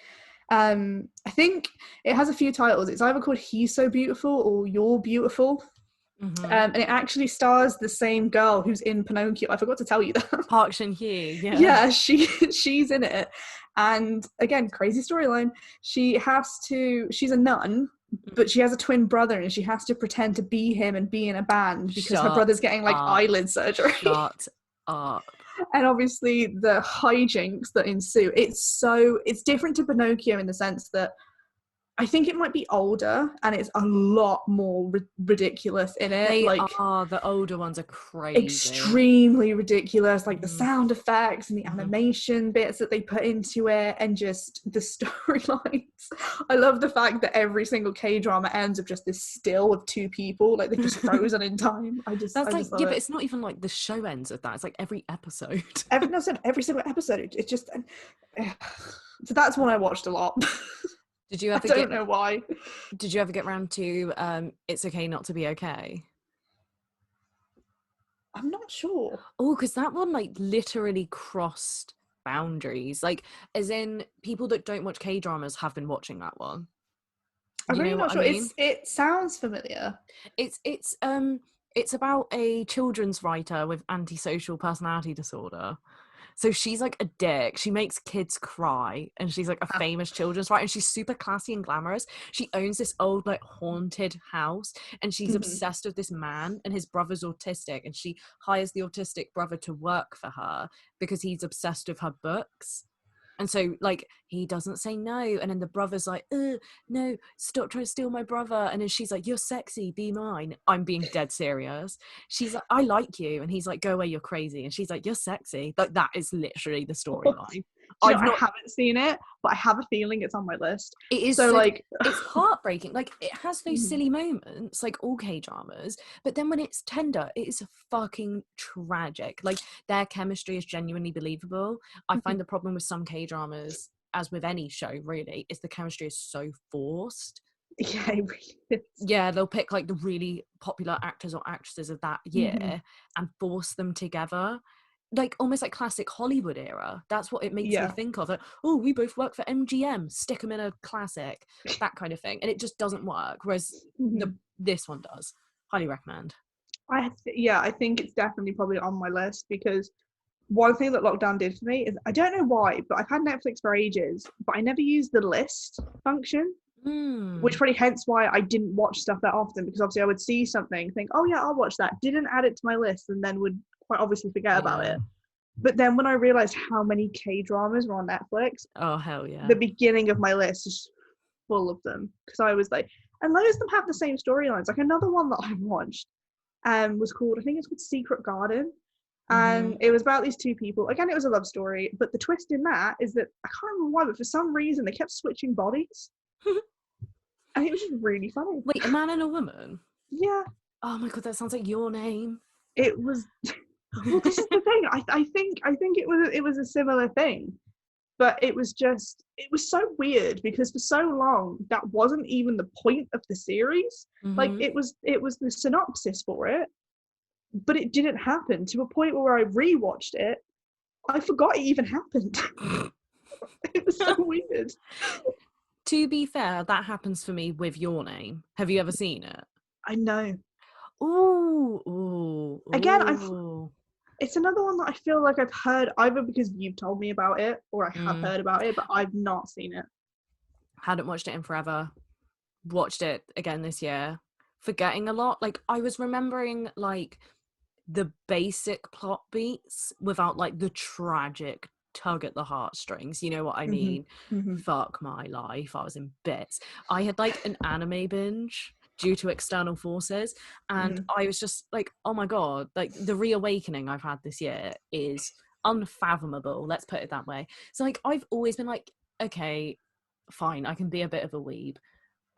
I think it has a few titles. It's either called He's So Beautiful or You're Beautiful. Mm-hmm. And it actually stars the same girl who's in Pinocchio. I forgot to tell you that. Park Shin-hye, yeah. Yeah, she's in it. And again, crazy storyline. She's a nun, but she has a twin brother and she has to pretend to be him and be in a band because her brother's getting like eyelid surgery. Shut up. And obviously the hijinks that ensue. It's different to Pinocchio in the sense that I think it might be older and it's a lot more ridiculous in it. The older ones are crazy. Extremely ridiculous, like the sound effects and the animation bits that they put into it and just the storylines. I love the fact that every single K-drama ends with just this still of two people, like they're just frozen in time. But it's not even like the show ends with that. It's like every episode. Every single episode. It's just... So that's one I watched a lot. Did you ever I don't know why. Did you ever get round to It's Okay Not to Be Okay? I'm not sure. Oh, because that one like literally crossed boundaries. Like, as in people that don't watch K-dramas have been watching that one. I'm really not sure. I mean? It sounds familiar. It's about a children's writer with antisocial personality disorder. So she's like a dick. She makes kids cry and she's like a famous children's writer and she's super classy and glamorous. She owns this old like haunted house and she's obsessed with this man and his brother's autistic and she hires the autistic brother to work for her because he's obsessed with her books. And so, like, he doesn't say no. And then the brother's like, no, stop trying to steal my brother. And then she's like, you're sexy, be mine. I'm being dead serious. She's like, I like you. And he's like, go away, you're crazy. And she's like, you're sexy. Like, that is literally the storyline. I haven't seen it, but I have a feeling it's on my list. It is so like it's heartbreaking. Like it has those silly moments, like all K-dramas, but then when it's tender, it is fucking tragic. Like their chemistry is genuinely believable. I find the problem with some K-dramas, as with any show really, is the chemistry is so forced. Yeah, it really is. Yeah, they'll pick like the really popular actors or actresses of that year and force them together. Like almost like classic Hollywood era. That's what it makes me think of. Like, oh, we both work for MGM. Stick them in a classic, that kind of thing, and it just doesn't work. Whereas this one does. Highly recommend. I think it's definitely probably on my list because one thing that lockdown did for me is I don't know why, but I've had Netflix for ages, but I never used the list function. Which probably hence why I didn't watch stuff that often because obviously I would see something, think, oh yeah, I'll watch that. Didn't add it to my list and then would quite obviously forget about it. But then when I realized how many K-dramas were on Netflix, oh hell yeah, the beginning of my list is full of them because I was like, and most of them have the same storylines. Like another one that I watched was called, I think it's called Secret Garden, and it was about these two people. Again, it was a love story, but the twist in that is that I can't remember why, but for some reason they kept switching bodies. And it was just really funny. Wait, a man and a woman? Yeah. Oh my god, that sounds like your name. It was. Well, this is the thing. I think it was a similar thing, but it was so weird because for so long that wasn't even the point of the series. Like it was the synopsis for it, but it didn't happen to a point where I rewatched it. I forgot it even happened. It was so weird. To be fair, that happens for me with Your Name. Have you ever seen it? I know. Ooh. Again, It's another one that I feel like I've heard either because you've told me about it or I have heard about it, but I've not seen it. Hadn't watched it in forever. Watched it again this year. Forgetting a lot. Like, I was remembering, like, the basic plot beats without, like, the tragic tug at the heartstrings. You know what I mean? Fuck my life. I was in bits. I had, like, an anime binge due to external forces, and I was just like, oh my god, like, the reawakening I've had this year is unfathomable, let's put it that way. So, like, I've always been like, okay, fine, I can be a bit of a weeb.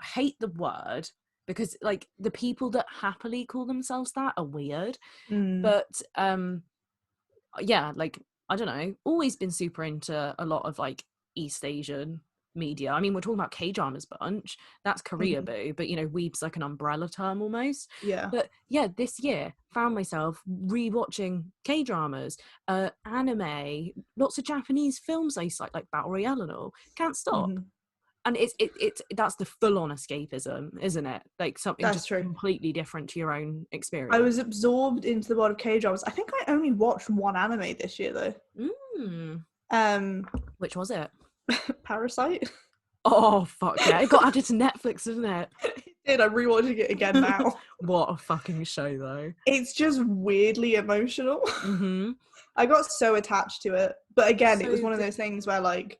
I hate the word because, like, the people that happily call themselves that are weird. But yeah, like, I don't know, always been super into a lot of, like, East Asian media. I mean, we're talking about K-dramas bunch. That's Korea boo, but, you know, weeb's like an umbrella term almost. Yeah. But yeah, this year found myself rewatching K-dramas, anime, lots of Japanese films I used to like Battle Royale and all. Can't stop. And it's that's the full-on escapism, isn't it? Like, something That's just true. completely different to your own experience. I was absorbed into the world of K-dramas. I think I only watched one anime this year though. Which was it? Parasite. Oh, fuck yeah. It got added to Netflix, didn't it? It did. I'm rewatching it again now. What a fucking show, though. It's just weirdly emotional. I got so attached to it. But again, it was one of those things where, like,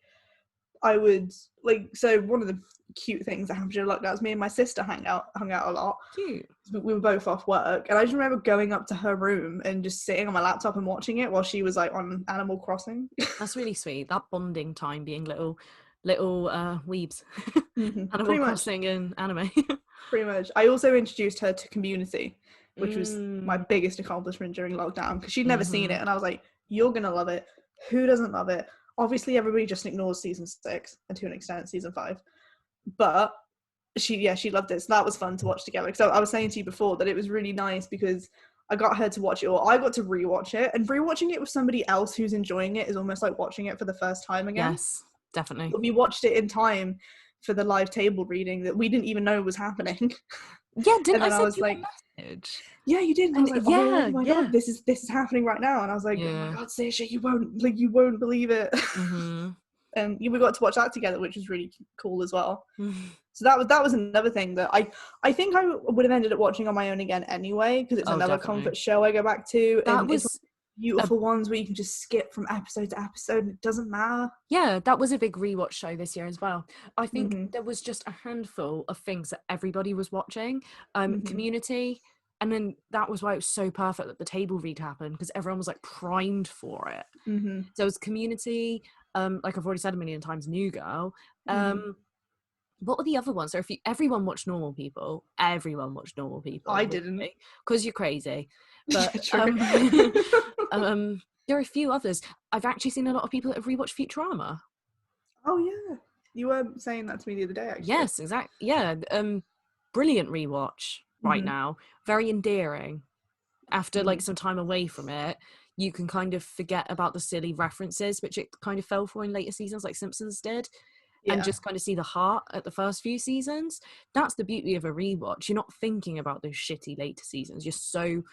I would, like, so one of the cute things that happened to luck, that was me and my sister hung out a lot. Cute. We were both off work, and I just remember going up to her room and just sitting on my laptop and watching it while she was, like, on Animal Crossing. That's really sweet. That bonding time, being little weebs. Animal Crossing and anime. Pretty much. I also introduced her to Community, which was my biggest accomplishment during lockdown, because she'd never seen it, and I was like, you're gonna love it. Who doesn't love it? Obviously everybody just ignores season 6 and to an extent season 5, but she loved it, so that was fun to watch together. So I was saying to you before that it was really nice because I got her to watch it, or I got to rewatch it, and rewatching it with somebody else who's enjoying it is almost like watching it for the first time again. Yes, definitely. But we watched it in time for the live table reading that we didn't even know was happening. Yeah, didn't and I was send you like, a message? Yeah, you did. And I was like, oh my god, this is happening right now. And I was like, oh my god, Sasha, you won't believe it. And we got to watch that together, which was really cool as well. So that was another thing that I think I would have ended up watching on my own again anyway, because it's another comfort show I go back to. That and was it's beautiful ones where you can just skip from episode to episode and it doesn't matter. Yeah, that was a big rewatch show this year as well. I think there was just a handful of things that everybody was watching. Community, and then that was why it was so perfect that the table read happened, because everyone was, like, primed for it. So it was Community, like I've already said a million times, New Girl. What were the other ones? So everyone watched Normal People. Everyone watched Normal People. I didn't, because you're crazy. But there are a few others. I've actually seen a lot of people that have rewatched Futurama. Oh yeah, you were saying that to me the other day, actually. Yes, exactly. Yeah, brilliant rewatch right now. Very endearing. After like some time away from it, you can kind of forget about the silly references which it kind of fell for in later seasons, like Simpsons did. And just kind of see the heart at the first few seasons. That's the beauty of a rewatch. You're not thinking about those shitty later seasons. You're so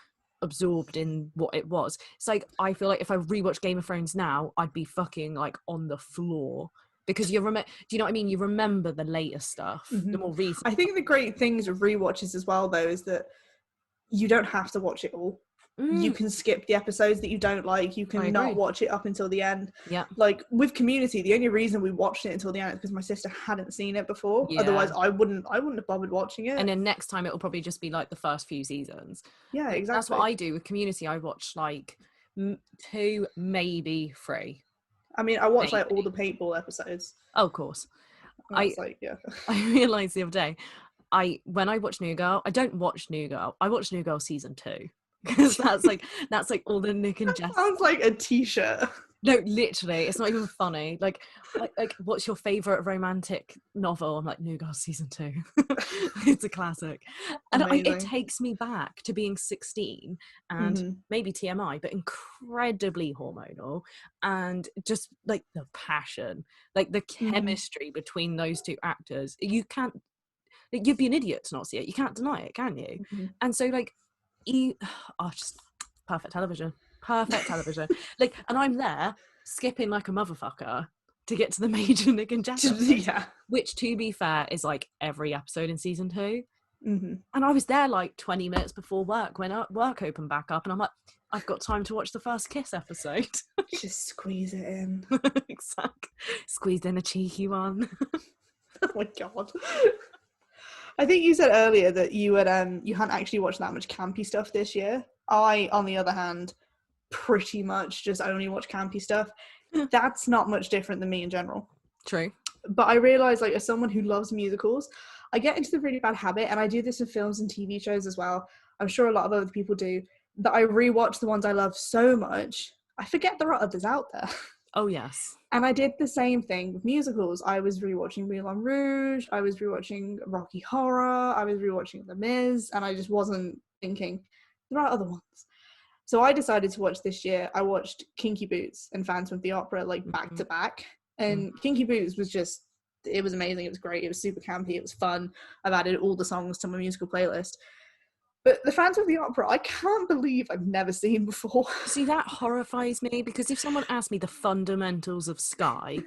absorbed in what it was. It's like, I feel like if I rewatch Game of Thrones now, I'd be fucking, like, on the floor, because do you know what I mean? You remember the later stuff, the more recent. I think the great things of rewatches as well, though, is that you don't have to watch it all. You can skip the episodes that you don't like. You can not watch it up until the end. Yeah. Like with Community, the only reason we watched it until the end is because my sister hadn't seen it before. Otherwise, I wouldn't have bothered watching it. And then next time it'll probably just be like the first few seasons. Yeah, exactly. That's what I do with Community. I watch like 2, maybe 3. I mean, I watched like all the paintball episodes. Oh, of course. I realised the other day, when I watch New Girl, I don't watch New Girl. I watch New Girl season 2. Because that's like all the Nick and Jess. Sounds like a t-shirt. No, literally, it's not even funny. Like what's your favourite romantic novel? I'm like, New Girl season 2. It's a classic. And it takes me back to being 16 and maybe TMI, but incredibly hormonal, and just like the passion, like the chemistry between those two actors. You can't, like, you'd be an idiot to not see it. You can't deny it, can you? And so, like, just perfect television. Perfect television. Like, and I'm there skipping like a motherfucker to get to the Major Nick and Jess episode, Yeah. which, to be fair, is like every episode in season 2. Mm-hmm. And I was there like 20 minutes before work when work opened back up, and I'm like, I've got time to watch the first Kiss episode. Just squeeze it in. Exactly. Squeezed in a cheeky one. Oh my god. I think you said earlier that you hadn't actually watched that much campy stuff this year. I, on the other hand, pretty much just only watch campy stuff. That's not much different than me in general. True. But I realise, like, as someone who loves musicals, I get into the really bad habit, and I do this in films and TV shows as well. I'm sure a lot of other people do, that I rewatch the ones I love so much, I forget there are others out there. Oh, yes. And I did the same thing with musicals. I was rewatching Moulin Rouge, I was rewatching Rocky Horror, I was rewatching Les Mis, and I just wasn't thinking, there are other ones. So I decided to watch this year. I watched Kinky Boots and Phantom of the Opera, like, back to back. And Kinky Boots was just, it was amazing. It was great. It was super campy. It was fun. I've added all the songs to my musical playlist. But the Phantom of the Opera, I can't believe I've never seen before. See, that horrifies me, because if someone asked me the fundamentals of Skye,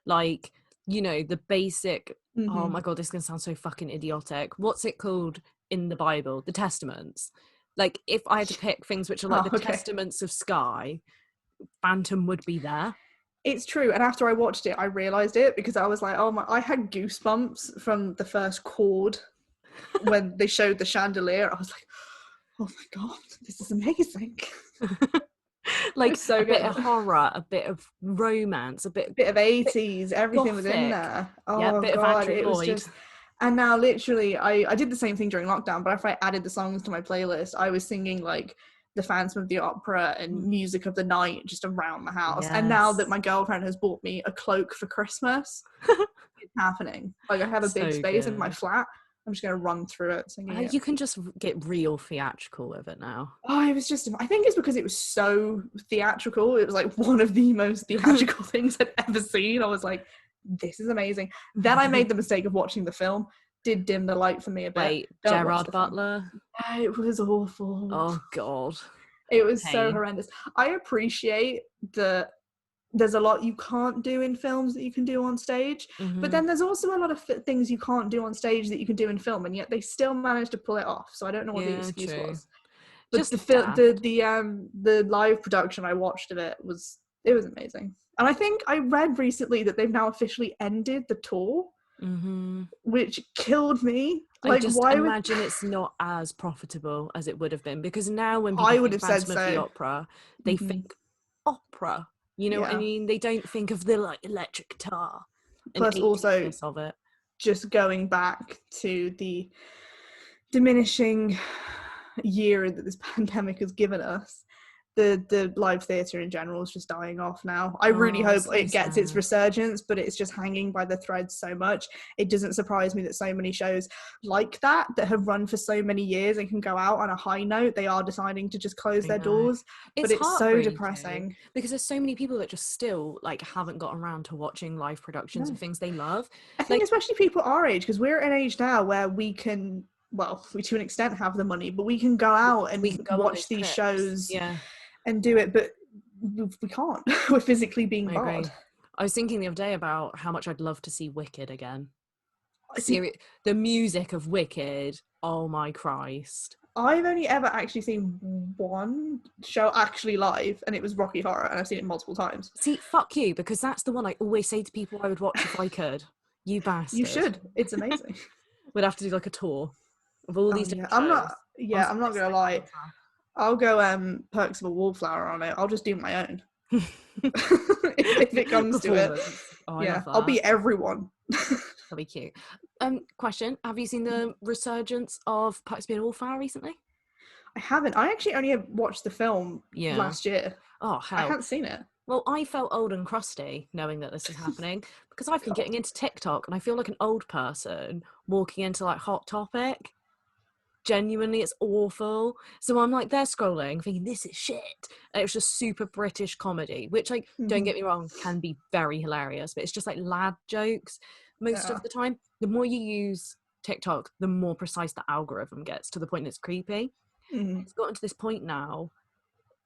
like, you know, the basic, oh my god, this is going to sound so fucking idiotic. What's it called in the Bible? The Testaments. Like, if I had to pick things which are like the Testaments of Skye, Phantom would be there. It's true. And after I watched it, I realised it, because I was like, oh my, I had goosebumps from the first chord when they showed the chandelier. I was like, oh my god, this is amazing. Like, so a good. bit of horror, a bit of romance, a bit of 80s, everything was in there. Oh yeah, bit god, of it was just. And now literally, I did the same thing during lockdown, but after I added the songs to my playlist, I was singing like the Phantom of the Opera and Music of the Night just around the house. Yes. And now that my girlfriend has bought me a cloak for Christmas, it's happening. Like, I have a big space in my flat. I'm just going to run through it singing it. You can just get real theatrical with it now. Oh, it was just, I think it's because it was so theatrical. It was like one of the most theatrical things I'd ever seen. I was like, this is amazing. Then I made the mistake of watching the film. Did dim the light for me a bit. Wait, Gerard Butler? Yeah, it was awful. Oh, God. It was so horrendous. I appreciate that there's a lot you can't do in films that you can do on stage, but then there's also a lot of things you can't do on stage that you can do in film, and yet they still managed to pull it off. So I don't know what the excuse was. But just the live production I watched of it was amazing. And I think I read recently that they've now officially ended the tour, which killed me. Like, I just imagine it's not as profitable as it would have been, because now when people think Phantom of the Opera, they think opera. You know what I mean? They don't think of the like electric guitar. Plus, also of it. Just going back to the diminishing year that this pandemic has given us, the live theatre in general is just dying off now. I really hope it gets its resurgence, but it's just hanging by the threads so much. It doesn't surprise me that so many shows like that have run for so many years and can go out on a high note, they are deciding to just close their doors. But it's so depressing. Because there's so many people that just still like haven't gotten around to watching live productions of things they love. I think especially people our age, because we're at an age now where we can, well, we to an extent have the money, but we can go out and we can watch these shows. Yeah. And do it, but we can't. We're physically being barred. I was thinking the other day about how much I'd love to see Wicked again. The music of Wicked, oh my Christ. I've only ever actually seen one show actually live, and it was Rocky Horror, and I've seen it multiple times. See, fuck you, because that's the one I always say to people I would watch if I could. You bastard. You should. It's amazing. We'd have to do like a tour of all these different shows. I'm not gonna lie. I'll go Perks of a Wallflower on it. I'll just do my own. if it comes to it. Oh, yeah, I'll be everyone. That'll be cute. Question, have you seen the resurgence of Perks of a Wallflower recently? I haven't. I actually only watched the film last year. Oh, hell. I haven't seen it. Well, I felt old and crusty knowing that this is happening because I've been getting into TikTok and I feel like an old person walking into like Hot Topic. Genuinely, it's awful. So I'm like, they're scrolling thinking this is shit, and it was just super British comedy, which, like, don't get me wrong, can be very hilarious, but it's just like lad jokes most of the time. The more you use TikTok, the more precise the algorithm gets, to the point it's creepy. It's gotten to this point now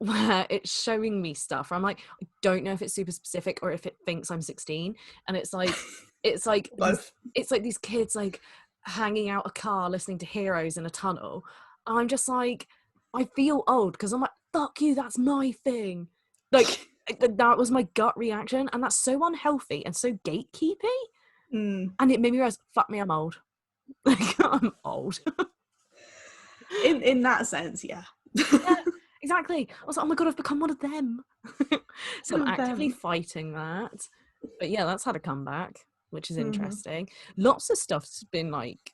where it's showing me stuff where I'm like, I don't know if it's super specific or if it thinks I'm 16, and it's like Both. these kids like hanging out a car listening to Heroes in a tunnel. I'm just like, I feel old because I'm like, fuck you, that's my thing. Like that was my gut reaction, and that's so unhealthy and so gatekeepy. Mm. And it made me realize, fuck me, I'm old. Like I'm old. In that sense, yeah. Yeah, exactly. I was like, oh my god, I've become one of them. So One I'm of actively them. fighting that. But yeah, that's had a comeback, which is Mm-hmm. interesting. Lots of stuff's been like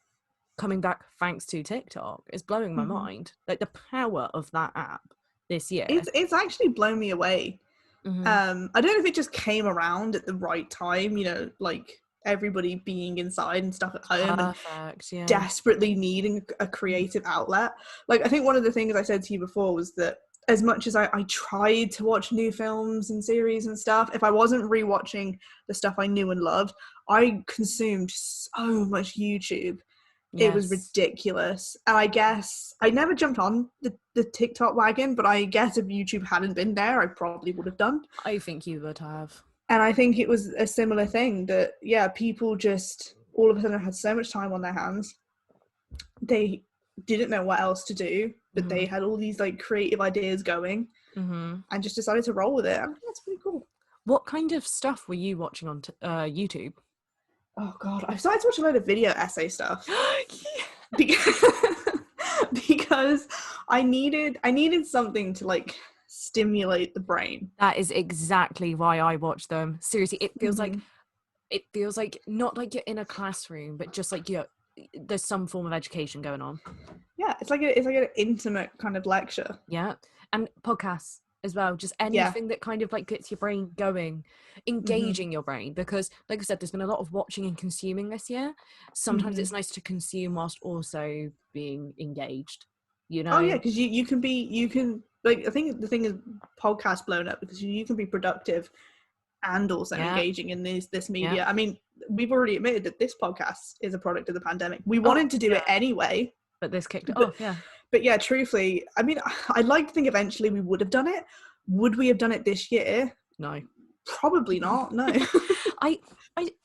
coming back thanks to TikTok. It's blowing my Mm-hmm. mind. Like the power of that app this year. It's actually blown me away. Mm-hmm. I don't know if it just came around at the right time, like everybody being inside and stuff at home and Perfect, yeah. desperately needing a creative outlet. Like, I think one of the things I said to you before was that as much as I tried to watch new films and series and stuff, if I wasn't rewatching the stuff I knew and loved, I consumed so much YouTube. It was Yes. ridiculous. And I guess I never jumped on the TikTok wagon, but I guess if YouTube hadn't been there, I probably would have done. I think you would have. And I think it was a similar thing that, yeah, people just all of a sudden had so much time on their hands. They didn't know what else to do, but Mm-hmm. they had all these like creative ideas going Mm-hmm. and just decided to roll with it. I think that's pretty cool. What kind of stuff were you watching on YouTube? Oh god, I've started to watch a load of video essay stuff Yeah. because because I needed something to like stimulate the brain. That is exactly why I watch them. Seriously, Mm-hmm. it feels like not like you're in a classroom, but just like there's some form of education going on. Yeah, it's like an intimate kind of lecture. Yeah. And podcasts as well, just Yeah. anything that kind of like gets your brain going, Mm-hmm. engaging your brain, because like I said, there's been a lot of watching and consuming this year. Sometimes Mm-hmm. it's nice to consume whilst also being engaged, you Oh yeah, know? because you can like, I think the thing is podcast blown up because you can be productive and also Yeah. engaging in this Yeah. media. I mean, we've already admitted that this podcast is a product of the pandemic. We Oh, wanted to do yeah. it anyway, But this kicked it but off, yeah. yeah, truthfully, I mean, I'd like to think eventually we would have done it. Would we have done it this year? No. Probably not. No. I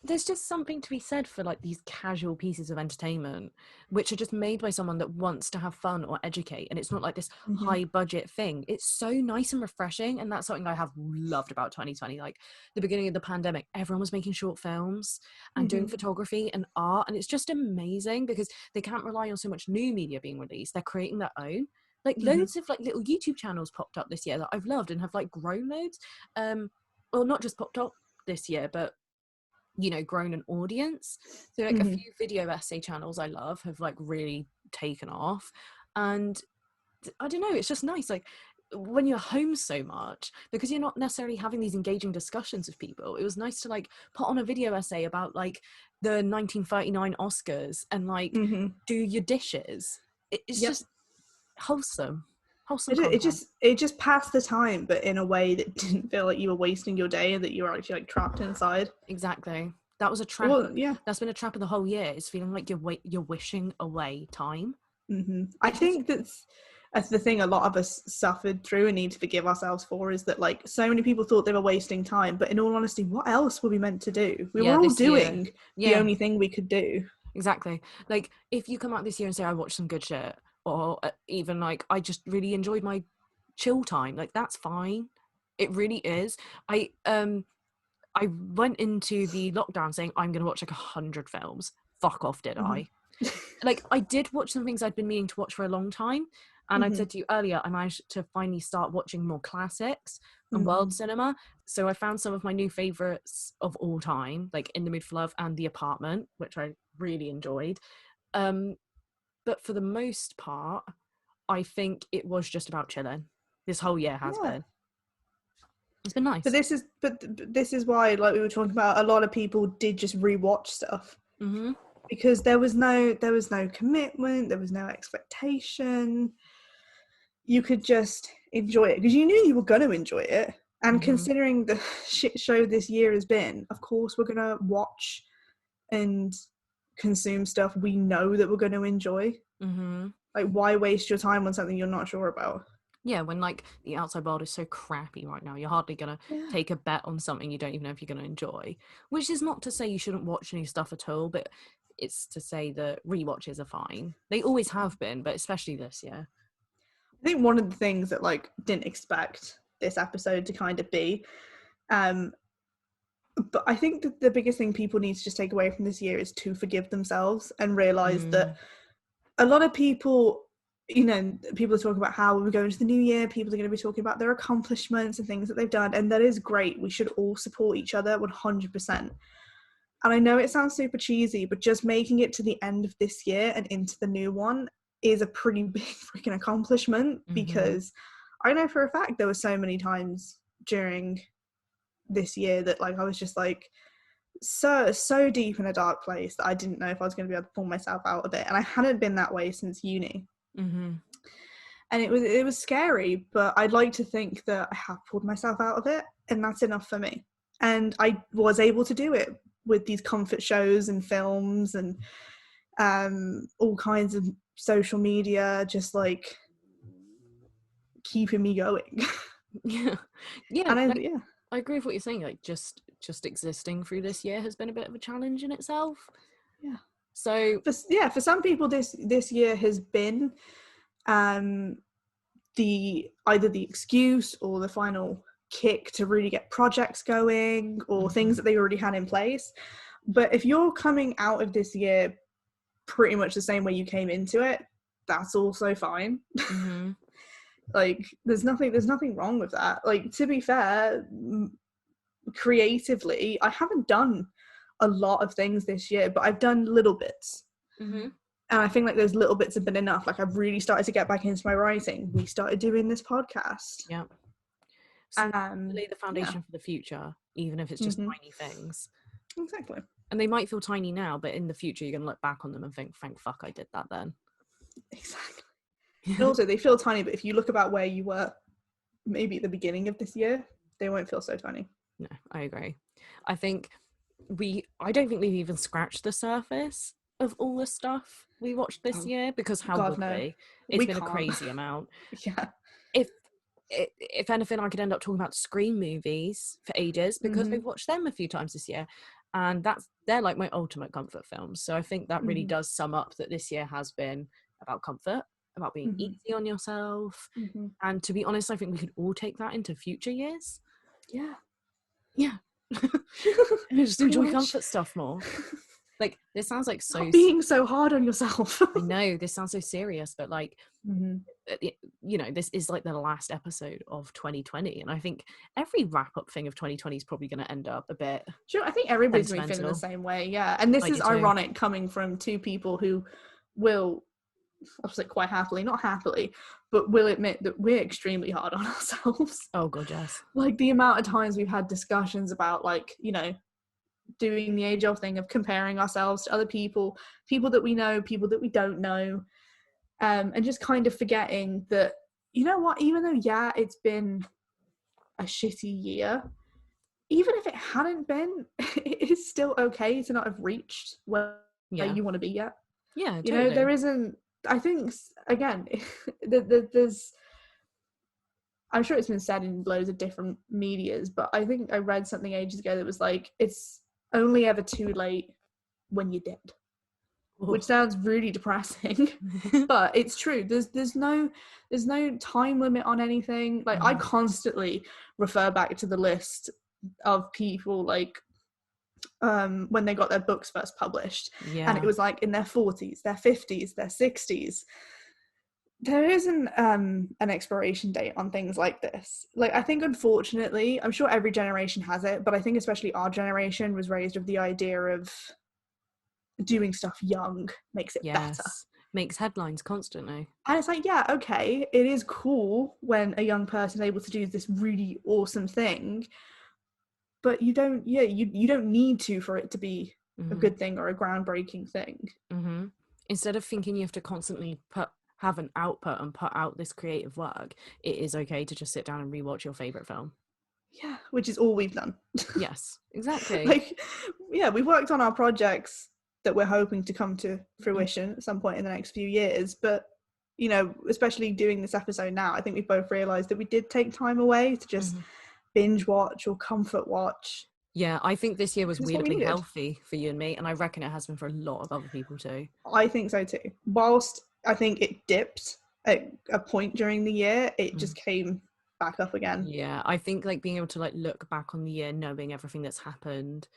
there's just something to be said for like these casual pieces of entertainment which are just made by someone that wants to have fun or educate, and it's not like this Mm-hmm. high budget thing. It's so nice and refreshing, and that's something I have loved about 2020. Like the beginning of the pandemic, everyone was making short films and doing Mm-hmm. photography and art, and it's just amazing because they can't rely on so much new media being released. They're creating their own. Like Mm-hmm. loads of like little YouTube channels popped up this year that I've loved and have like grown loads. Well, not just popped up this year, but you know, grown an audience. So like a Mm-hmm. few video essay channels I love have like really taken off. And I don't know, it's just nice like when you're home so much, because you're not necessarily having these engaging discussions with people. It was nice to like put on a video essay about like the 1939 Oscars and like Mm-hmm. do your dishes. It's Yep. just wholesome It content. just passed the time, but in a way that didn't feel like you were wasting your day and that you were actually like trapped inside. Exactly. That was a trap. Well, yeah. That's been a trap of the whole year. It's feeling like you're wishing away time. Mm-hmm. I Because think that's the thing a lot of us suffered through and need to forgive ourselves for, is that like so many people thought they were wasting time, but in all honesty, what else were we meant to do? We yeah, were all this year. doing the Yeah, only thing we could do. exactly. Like if you come out this year and say I watched some good shit, or even like I just really enjoyed my chill time, like that's fine. It really is. I went into the lockdown saying I'm gonna watch like 100 films. Fuck off, did Mm-hmm. I? Like I did watch some things I'd been meaning to watch for a long time, and I'd Mm-hmm. said to you earlier I managed to finally start watching more classics and Mm-hmm. world cinema. So I found some of my new favorites of all time, like In the Mood for Love and The Apartment, which I really enjoyed. um but for the most part I think it was just about chilling. This whole year has Yeah. been, it's been But nice. this is why, like we were talking about, a lot of people did just rewatch stuff Mm-hmm. because there was no commitment, there was no expectation. You could just enjoy it because you knew you were going to enjoy it. And Mm-hmm. considering the shit show this year has been, of course we're going to watch and consume stuff we know that we're going to enjoy. Mm-hmm. Like, why waste your time on something you're not sure about? Yeah, when like the outside world is so crappy right now, you're hardly gonna Yeah. take a bet on something you don't even know if you're gonna enjoy. Which is not to say you shouldn't watch new stuff at all, but it's to say that rewatches are fine. They always have been, but especially this year. I think one of the things that like didn't expect this episode to kind of be, um, but I think that the biggest thing people need to just take away from this year is to forgive themselves and realize that a lot of people, you know, people are talking about how we're going to the new year, people are going to be talking about their accomplishments and things that they've done, and that is great. We should all support each other 100%. And I know it sounds super cheesy, but just making it to the end of this year and into the new one is a pretty big freaking accomplishment, because I know for a fact there were so many times during this year that like I was just like so deep in a dark place that I didn't know if I was going to be able to pull myself out of it, and I hadn't been that way since uni. And it was scary, but I'd like to think that I have pulled myself out of it, and that's enough for me. And I was able to do it with these comfort shows and films and all kinds of social media, just like keeping me going. Yeah. Yeah, And like, I agree with what you're saying. Like just existing through this year has been a bit of a challenge in itself. yeah. So For some people, this year has been the either the excuse or the final kick to really get projects going or things that they already had in place. But if you're coming out of this year pretty much the same way you came into it, that's also fine. Like there's nothing wrong with that. Like, to be fair, creatively I haven't done a lot of things this year, but I've done little bits. And I think like those little bits have been enough. Like I've really started to get back into my writing. We started doing this podcast. yeah. So And lay the foundation for the future, even if it's just tiny things. exactly. And they might feel tiny now, but in the future you're gonna look back on them and think, thank fuck I did that then. Exactly. And also they feel tiny, but if you look about where you were maybe at the beginning of this year, they won't feel so tiny. No, I agree. I don't think we've even scratched the surface of all the stuff we watched this year, because how God, would no. we? It's We been can't. a crazy amount. Yeah. If anything, I could end up talking about Scream movies for ages, because we've watched them a few times this year, and they're like my ultimate comfort films. So I think that really does sum up that this year has been about comfort, about being easy on yourself. And to be honest, I think we could all take that into future years. Yeah. Just enjoy comfort stuff more. Like, this sounds like so Stop being so hard on yourself. I know this sounds so serious, but like you know, this is like the last episode of 2020, and I think every wrap-up thing of 2020 is probably going to end up a bit Sure, I think everybody's going to be feeling the same way. Yeah. And this is ironic coming from two people who will, I'll say quite happily, not happily, but will admit that we're extremely hard on ourselves. Oh god, yes. Like the amount of times we've had discussions about, like, you know, doing the age-old thing of comparing ourselves to other people that we know, people that we don't know, and just kind of forgetting that, you know what, even though, yeah, it's been a shitty year, even if it hadn't been, it is still okay to not have reached where you want to be yet. Yeah, you totally. know, there isn't, I think, again, there's, I'm sure it's been said in loads of different medias, but I think I read something ages ago that was like, it's only ever too late when you're dead. Which sounds really depressing, but it's true. There's no time limit on anything. Like I constantly refer back to the list of people, like when they got their books first published, and it was like in their 40s, their 50s, their 60s. There isn't an expiration date on things like this. Like, I think, unfortunately, I'm sure every generation has it, but I think especially our generation was raised with the idea of doing stuff young makes it better. Makes headlines constantly. And it's like, yeah, okay, it is cool when a young person is able to do this really awesome thing, but you don't need to for it to be a good thing or a groundbreaking thing. Instead of thinking you have to constantly have an output and put out this creative work, it is okay to just sit down and rewatch your favorite film. Yeah, which is all we've done. Yes, exactly. Like, yeah, we've worked on our projects that we're hoping to come to fruition at some point in the next few years, but you know, especially doing this episode now, I think we both realised that we did take time away to just binge watch or comfort watch. Yeah, I think this year was It's what we weirdly needed. healthy for you and me, and I reckon it has been for a lot of other people too. I think so too. Whilst I think it dipped at a point during the year, it just came back up again. Yeah, I think like being able to like look back on the year, knowing everything that's happened,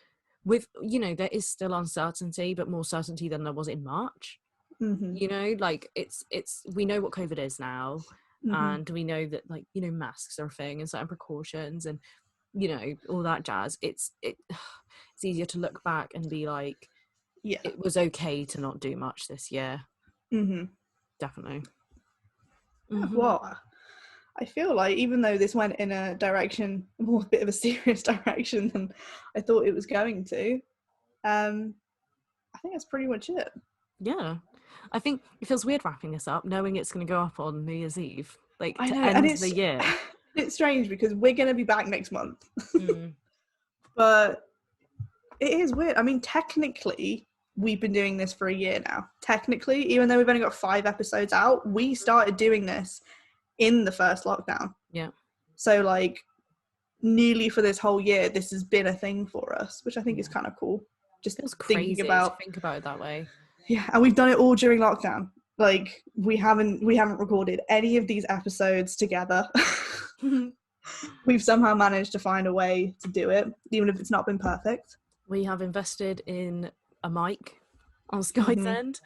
with, you know, there is still uncertainty, but more certainty than there was in March. You know, like it's we know what COVID is now, and we know that, like, you know, masks are a thing and certain precautions and, you know, all that jazz. It's easier to look back and be like, yeah, it was okay to not do much this year. Definitely. Well, I feel like even though this went in a direction, more a bit of a serious direction than I thought it was going to, I think that's pretty much it. Yeah, I think it feels weird wrapping this up, knowing it's going to go up on New Year's Eve, like I to know, end and the year. It's strange because we're going to be back next month, but it is weird. I mean, technically, we've been doing this for a year now. Technically, even though we've only got 5 episodes out, we started doing this in the first lockdown. Yeah. So, like, nearly for this whole year, this has been a thing for us, which I think is kind of cool. Just feels crazy thinking about, to think about it that way. Yeah, and we've done it all during lockdown. Like, we haven't recorded any of these episodes together. We've somehow managed to find a way to do it, even if it's not been perfect. We have invested in a mic on Skye's end.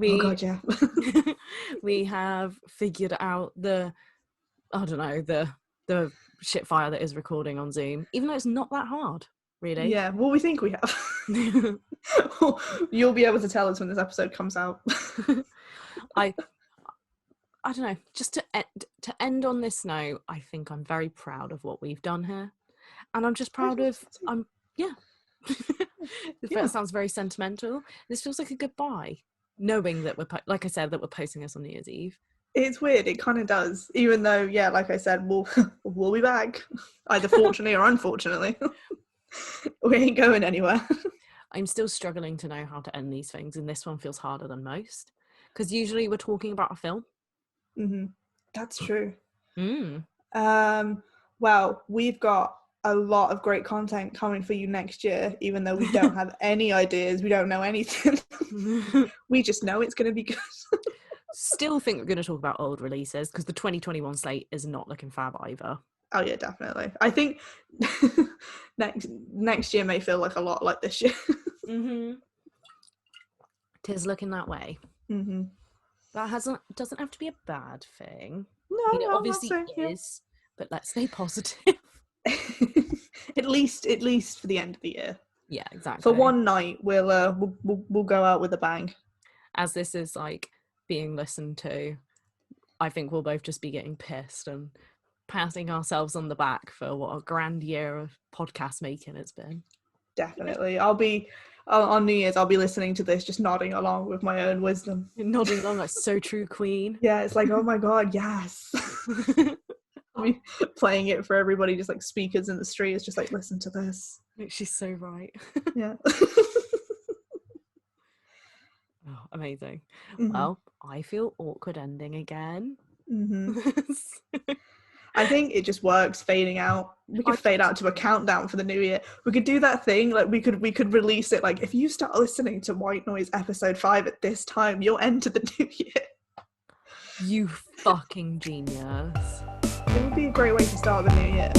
Oh god, yeah. We have figured out the shit fire that is recording on Zoom, even though it's not that hard, really. Yeah, well, we think we have. You'll be able to tell us when this episode comes out. I don't know, just to end on this note, I think I'm very proud of what we've done here, and I'm just proud of that sounds very sentimental. This feels like a goodbye, knowing that like I said, that we're posting this on New Year's Eve. It's weird, it kind of does, even though, yeah, like I said, we'll be back, either fortunately or unfortunately. We ain't going anywhere. I'm still struggling to know how to end these things, and this one feels harder than most, because usually we're talking about a film. That's true. Well, we've got a lot of great content coming for you next year, even though we don't have any ideas, we don't know anything. We just know it's going to be good. Still think we're going to talk about old releases, because the 2021 slate is not looking fab either. Oh yeah, definitely. I think next year may feel like a lot like this year. Tis looking that way. That doesn't have to be a bad thing. No, I mean, it obviously is, but let's stay positive. at least for the end of the year. Yeah, exactly. For one night, we'll go out with a bang. As this is like being listened to, I think we'll both just be getting pissed and patting ourselves on the back for what a grand year of podcast making it's been. Definitely. I'll be on New Year's, I'll be listening to this, just nodding along with my own wisdom. Nodding along, like so true, queen. Yeah, it's like, oh my god, yes. I'll be playing it for everybody, just like speakers in the street. It's just like, listen to this. She's so right. Yeah. Oh, amazing. Well, I feel awkward ending again. I think it just works fading out. We could fade out to a countdown for the new year. We could do that thing, like we could release it, like, if you start listening to White Noise episode 5 at this time, you'll enter the new year. You fucking genius. It would be a great way to start the new year.